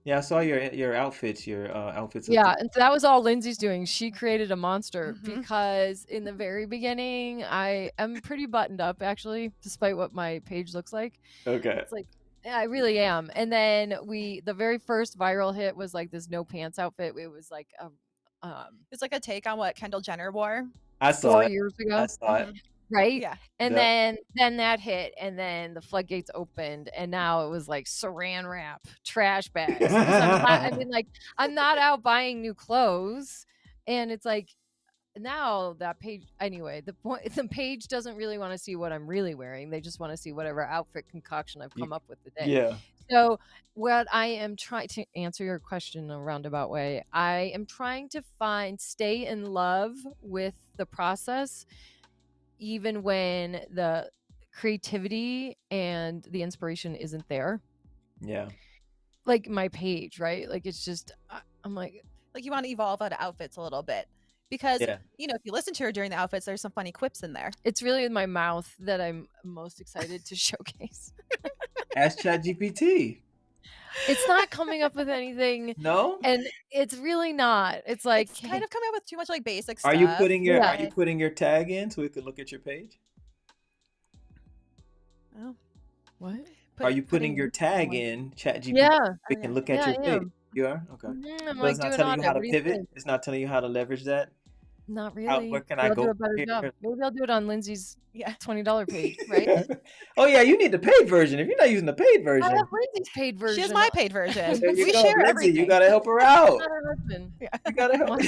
Yeah, I saw your outfits. Your outfits. Yeah, and that was all Lindsay's doing. She created a monster because in the very beginning, I am pretty buttoned up actually, despite what my page looks like. Okay. It's like I really am. And then the very first viral hit was like this no pants outfit. It was like it's like a take on what Kendall Jenner wore. I saw 4 it. years ago. I saw it. Right? Yeah. And then that hit, and then the floodgates opened, and now it was like saran wrap, trash bags. I'm not out buying new clothes, and it's like now that page anyway. The page doesn't really want to see what I'm really wearing. They just want to see whatever outfit concoction I've come up with today. Yeah. So what I am trying to answer your question in a roundabout way, I am trying to stay in love with the process. Even when the creativity and the inspiration isn't there. Yeah. Like my page, right? Like it's just, I'm like you want to evolve out of outfits a little bit because, if you listen to her during the outfits, there's some funny quips in there. It's really my mouth that I'm most excited to showcase. Ask ChatGPT. It's not coming up with anything. No? And it's really not. It's like it's kind of coming up with too much like basic stuff. Are you putting your tag in so we could look at your page? Oh. What? Are you putting your tag in ChatGPT? Yeah. We can look at your page. You are? Okay. I'm So like it's not doing telling you how to it. pivot? It's not telling you how to leverage that? Not really. Where can I go? Do a better job. Maybe I'll do it on Lindsay's $20 page, right? Oh yeah, you need the paid version. If you're not using the paid version, I have Lindsay's paid version. She has my paid version. There you We go, share Lindsay, everything. you gotta help her out. Not her husband. You gotta help.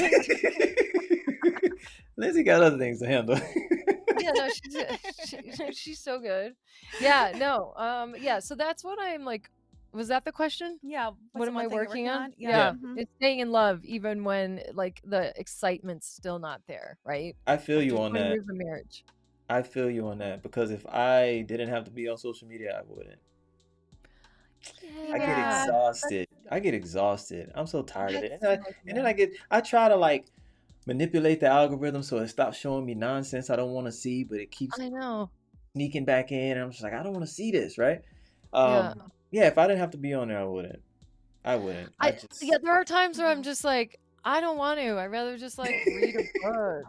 Lindsay got other things to handle. Yeah, no, she's so good. Yeah, no, yeah. So that's what I'm like. Was that the question? Yeah. What am I working on? Yeah. It's staying in love even when like the excitement's still not there, right? I feel you on 20 that. years of marriage. I feel you on that because if I didn't have to be on social media, I wouldn't. Yeah. I get exhausted. I'm so tired of it. And then I try to like manipulate the algorithm so it stops showing me nonsense I don't want to see, but it keeps sneaking back in, and I'm just like, I don't want to see this, right? Yeah, if I didn't have to be on there, I wouldn't. There are times where I'm just like, I don't want to. I'd rather just like read a book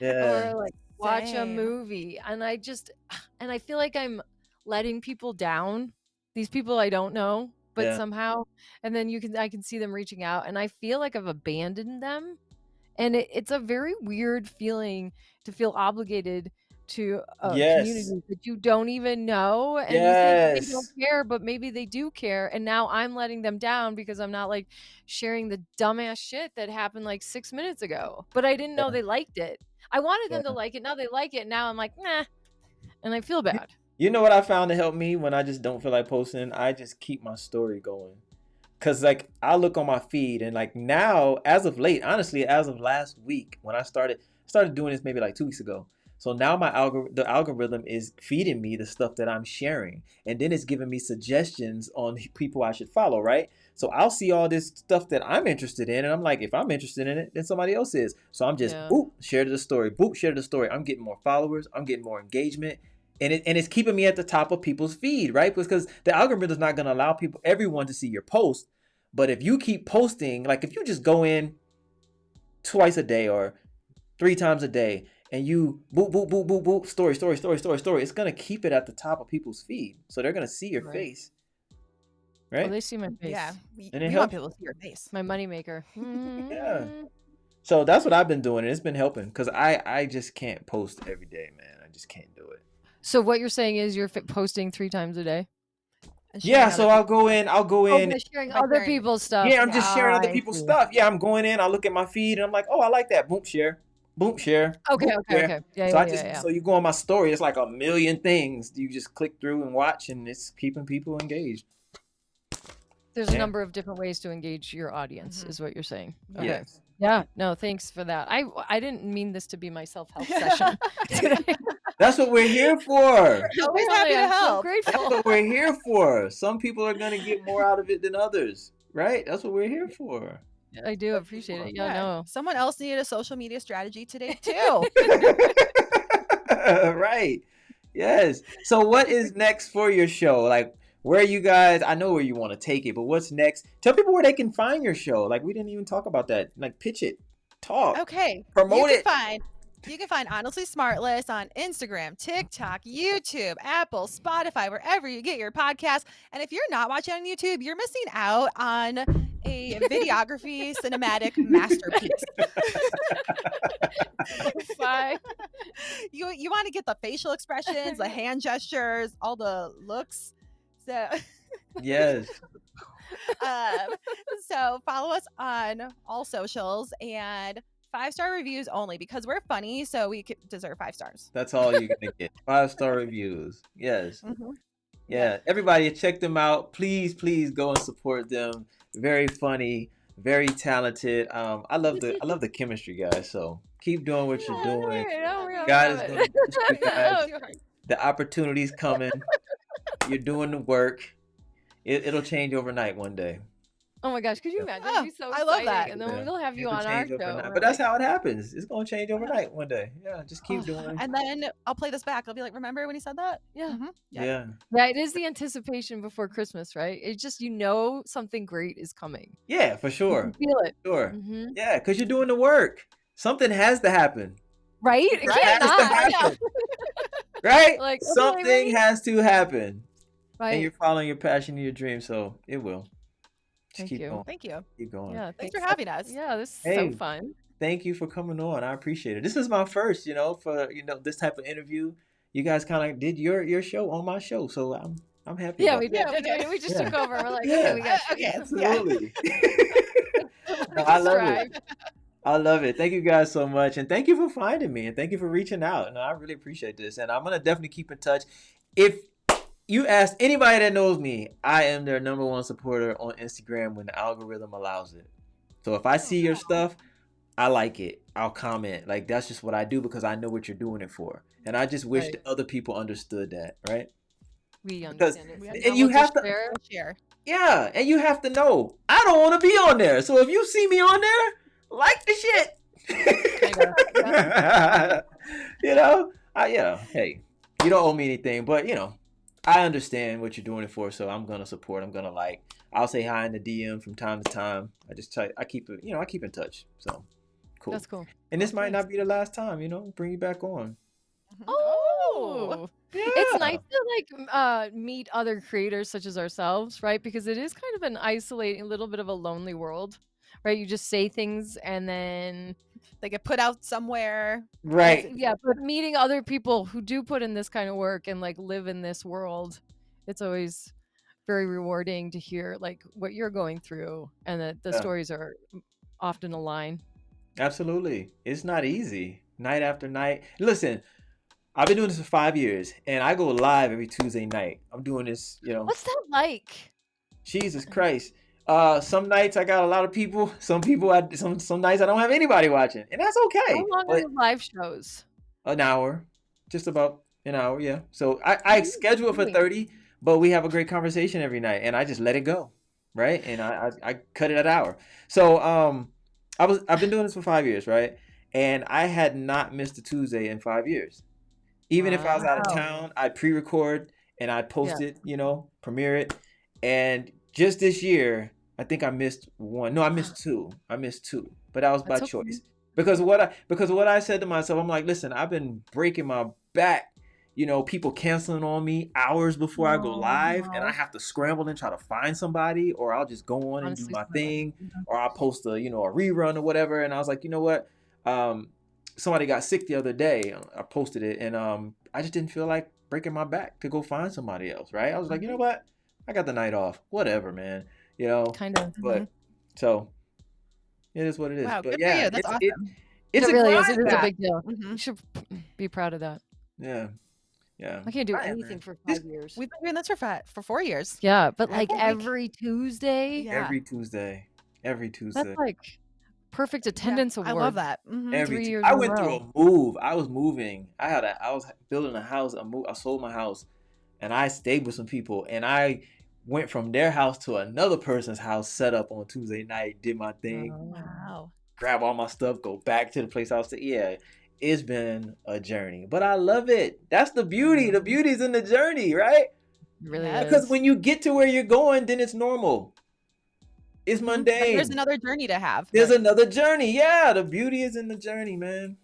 or like watch a movie. And I feel like I'm letting people down. These people I don't know, but somehow, and then I can see them reaching out, and I feel like I've abandoned them. And it's a very weird feeling to feel obligated to a community that you don't even know, and you think they don't care, but maybe they do care. And now I'm letting them down because I'm not like sharing the dumbass shit that happened like 6 minutes ago. But I didn't know they liked it. I wanted them to like it. Now they like it. Now I'm like, nah, and I feel bad. You know what I found to help me when I just don't feel like posting? I just keep my story going. Cause like I look on my feed and like now, as of late, honestly, as of last week, when I started doing this maybe like 2 weeks ago. So now the algorithm is feeding me the stuff that I'm sharing, and then it's giving me suggestions on people I should follow, right? So I'll see all this stuff that I'm interested in, and I'm like, if I'm interested in it, then somebody else is. So I'm just boop, share to the story, boop, share to the story. I'm getting more followers, I'm getting more engagement, and it's keeping me at the top of people's feed, right? Because the algorithm is not going to allow everyone to see your post. But if you keep posting, like if you just go in twice a day or 3 times a day and you boop, boop, boop, boop, boop, story, story, story, story, story, it's going to keep it at the top of people's feed. So they're going to see your face. Right? Well, they see my face. Yeah. And it we want people to see your face. My moneymaker. Yeah. So that's what I've been doing, and it's been helping because I just can't post every day, man. I just can't do it. So what you're saying is you're posting 3 times a day? Yeah, so I'll go in. Sharing other people's stuff. Yeah, I'm just sharing other people's stuff. Yeah, I'm going in. I look at my feed, and I'm like, oh, I like that. Boom, share. Boom, share. Okay, boom, okay, share. okay. Yeah, so yeah, So you go on my story. It's like a million things. You just click through and watch, and it's keeping people engaged. There's a number of different ways to engage your audience, is what you're saying. Okay. Yes. Yeah. No, thanks for that. I didn't mean this to be my self-help session today. That's what we're here for. Always happy to help. So grateful. That's what we're here for. Some people are going to get more out of it than others, right? That's what we're here for. I do appreciate it. Yeah, no. Someone else needed a social media strategy today too. Right. Yes. So what is next for your show? Like, where you guys, I know where you want to take it, but what's next? Tell people where they can find your show. Like, we didn't even talk about that. Like, pitch it. Talk. Okay. Promote it. You can find Honestly Smartless on Instagram, TikTok, YouTube, Apple, Spotify, wherever you get your podcast. And if you're not watching on YouTube, you're missing out on a videography cinematic masterpiece. Bye. You want to get the facial expressions, the hand gestures, all the looks. So Yes. So follow us on all socials and 5-star reviews only because we're funny, so we deserve 5 stars. That's all you're gonna get. 5-star reviews. Yes. Mm-hmm. Yeah. Everybody, check them out. Please go and support them. Very funny, very talented. I love the chemistry, guys. So keep doing what you're doing. God is going to bless you guys. The opportunity's coming. You're doing the work. It'll change overnight one day. Oh my gosh, could you imagine? It'd be so I love exciting. that. And then we'll have you on our show. But that's how it happens. It's going to change overnight one day. Yeah, just keep doing it. And then I'll play this back. I'll be like, remember when he said that? Yeah. Mm-hmm. Yeah. Yeah, it is the anticipation before Christmas, right? It's just, something great is coming. Yeah, for sure. You feel it. Sure. Mm-hmm. Yeah, because you're doing the work. Something has to happen. Right? It can't has to not. happen. Right? Like, okay, something right? has to happen. Right. And you're following your passion and your dream, so it will. Just Thank keep you. going. Thank you. Keep going. Yeah, Thanks for having us. Yeah, this is Hey. so fun. Thank you for coming on. I appreciate it. This is my first, for this type of interview. You guys kind of did your show on my show, so I'm happy. Yeah, about we that. did. We just Yeah. took over. We're like, Yeah. okay, we got Okay. Absolutely. We I just love drive. it. I love it. Thank you guys so much, and thank you for finding me, and thank you for reaching out. And I really appreciate this, and I'm gonna definitely keep in touch. If you ask anybody that knows me, I am their #1 supporter on Instagram when the algorithm allows it. So if I see your stuff, I like it. I'll comment. Like, that's just what I do because I know what you're doing it for. And I just wish Right. that other people understood that, right? We Because- understand it. and you have to- Share. Yeah, and you have to know, I don't want to be on there. So if you see me on there, like the shit. Hey, you don't owe me anything, but I understand what you're doing it for, so I'm gonna support. I'm gonna like. I'll say hi in the DM from time to time. I keep it. I keep in touch. So cool. That's cool. And this might not be the last time. Bring you back on. Oh, Yeah. it's nice to meet other creators such as ourselves, right? Because it is kind of an isolating, a little bit of a lonely world, right? You just say things and then They get put out somewhere. Right. yeah, but meeting other people who do put in this kind of work and like live in this world, it's always very rewarding to hear like what you're going through and that the Yeah. stories are often aligned. Absolutely. It's not easy. Night after night. Listen, I've been doing this for 5 years, and I go live every Tuesday night. I'm doing this, What's that like? Jesus Christ. Some nights I got a lot of people. Some nights I don't have anybody watching, and that's okay. How long are But your live shows? an hour, just about an hour, yeah. So I schedule it for 30, but we have a great conversation every night, and I just let it go, right? And I cut it at an hour. So I've been doing this for 5 years, right? And I had not missed a Tuesday in 5 years. Even if I was out of town, I'd pre-record and I'd post it, premiere it. And just this year, I think I missed one. No, I missed two. But that was by choice. Because what I said to myself, I'm like, listen, I've been breaking my back, people canceling on me hours before I go live, and I have to scramble and try to find somebody, or I'll just go on and do my thing, or I'll post a rerun or whatever. And I was like, you know what? Somebody got sick the other day. I posted it, and I just didn't feel like breaking my back to go find somebody else, right? I was like, you know what? I got the night off. Whatever, man. Kind of. But so it is what it is. Wow, but good yeah, for you. That's awesome. It's it a really is. grind, It is a though. big deal. You should be proud of that. Yeah. I can't do Right, anything man. for 5 years. We've been doing this for 4 years. Yeah, but like Every every Tuesday, Yeah. Every Tuesday. that's like perfect attendance award. I love that. Mhm. Every 3 years I in a went through row. a move. I was moving. I was building a house. I sold my house, and I stayed with some people, and I went from their house to another person's house, set up on Tuesday night, did my thing, Wow. grab all my stuff, go back to the place I was staying. Yeah, it's been a journey, but I love it. That's the beauty. The beauty's in the journey, right? It really Yeah, is. Because when you get to where you're going, then it's normal. It's mundane. There's another journey to have. There's another journey. Yeah, the beauty is in the journey, man.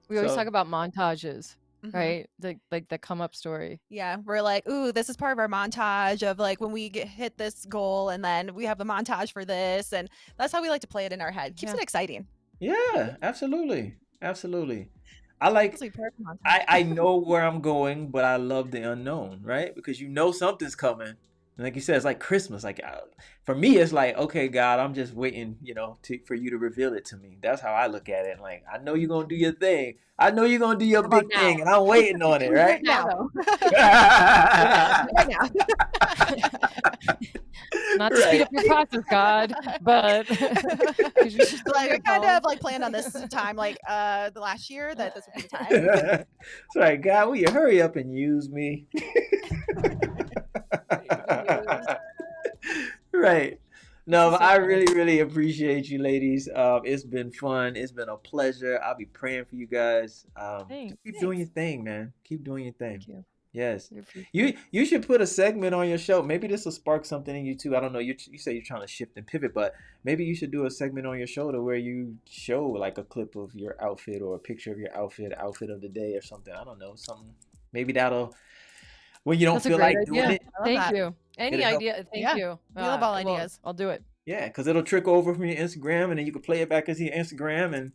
We always So- talk about montages, Mhm. right? The come up story. Yeah, we're like, ooh, this is part of our montage of like when we hit this goal, and then we have a montage for this, and that's how we like to play it in our head. Keeps it exciting. Yeah, absolutely. I like It's like part of the montage. I know where I'm going, but I love the unknown, right? Because something's coming. And like you said, it's like Christmas. Like for me, it's like, okay, God, I'm just waiting, for you to reveal it to me. That's how I look at it. Like, I know you're gonna do your thing. I know you're gonna do your big thing, and I'm waiting on it, right? Now. Not to speed up your process, God, but Like we kind of like planned on this time, like the last year that this would be the time. That's right, God. Will you hurry up and use me? Right. No, but I really, really appreciate you, ladies. It's been fun. It's been a pleasure. I'll be praying for you guys. Thanks. Keep doing your thing, man. Keep doing your thing. Thank you. Yes. We appreciate You should put a segment on your show. Maybe this will spark something in you too. I don't know. You say you're trying to shift and pivot, but maybe you should do a segment on your show to where you show like a clip of your outfit or a picture of your outfit of the day or something. I don't know. Something. Maybe that'll when you don't That's a feel great like doing idea. it. Thank that. you. Any It'll help. idea? Thank Yeah. you. We love all well, ideas. I'll do it. Yeah, because it'll trickle over from your Instagram, and then you can play it back as your Instagram, and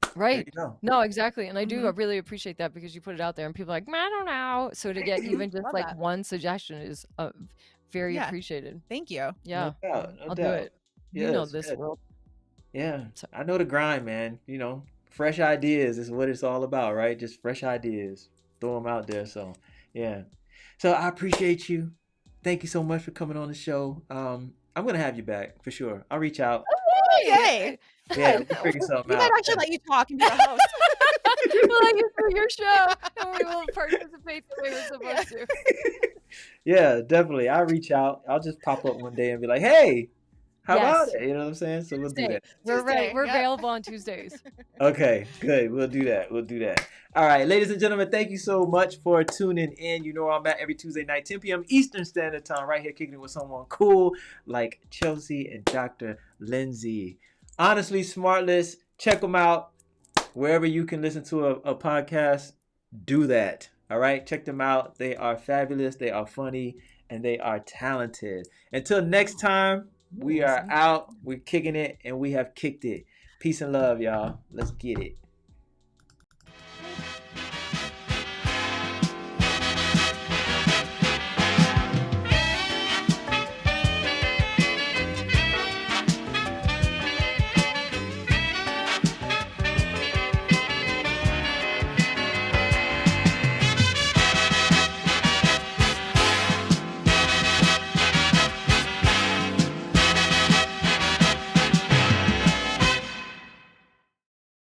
there Right. you go. No, exactly. And I do Mhm. I really appreciate that because you put it out there and people are like, I don't know. So to get even just Love like that. one suggestion is very Yeah. appreciated. Thank you. Yeah. No doubt. No I'll do doubt. it. You know Yes, this yes. world. Yeah, So- I know the grind, man. Fresh ideas is what it's all about, right? Just fresh ideas. Throw them out there. So, yeah. So I appreciate you. Thank you so much for coming on the show. I'm gonna have you back for sure. I'll reach out. Yay! Yeah, we'll figure something We out. might actually let you talk and be the host. We'll let you through your show and we will participate the way we're supposed to. Yeah, definitely. I'll reach out. I'll just pop up one day and be like, hey, how about Yes. it? You know what I'm saying? So we'll do Tuesday. that. We're Yep. available on Tuesdays. Okay, good. We'll do that. All right, ladies and gentlemen, thank you so much for tuning in. You know where I'm at every Tuesday night, 10 p.m. Eastern Standard Time, right here kicking it with someone cool like Chelsea and Dr. Lindsay. Honestly Smartless, check them out. Wherever you can listen to a podcast, do that. All right, check them out. They are fabulous, they are funny, and they are talented. Until next time, we are out. We're kicking it, and we have kicked it. Peace and love, y'all. Let's get it.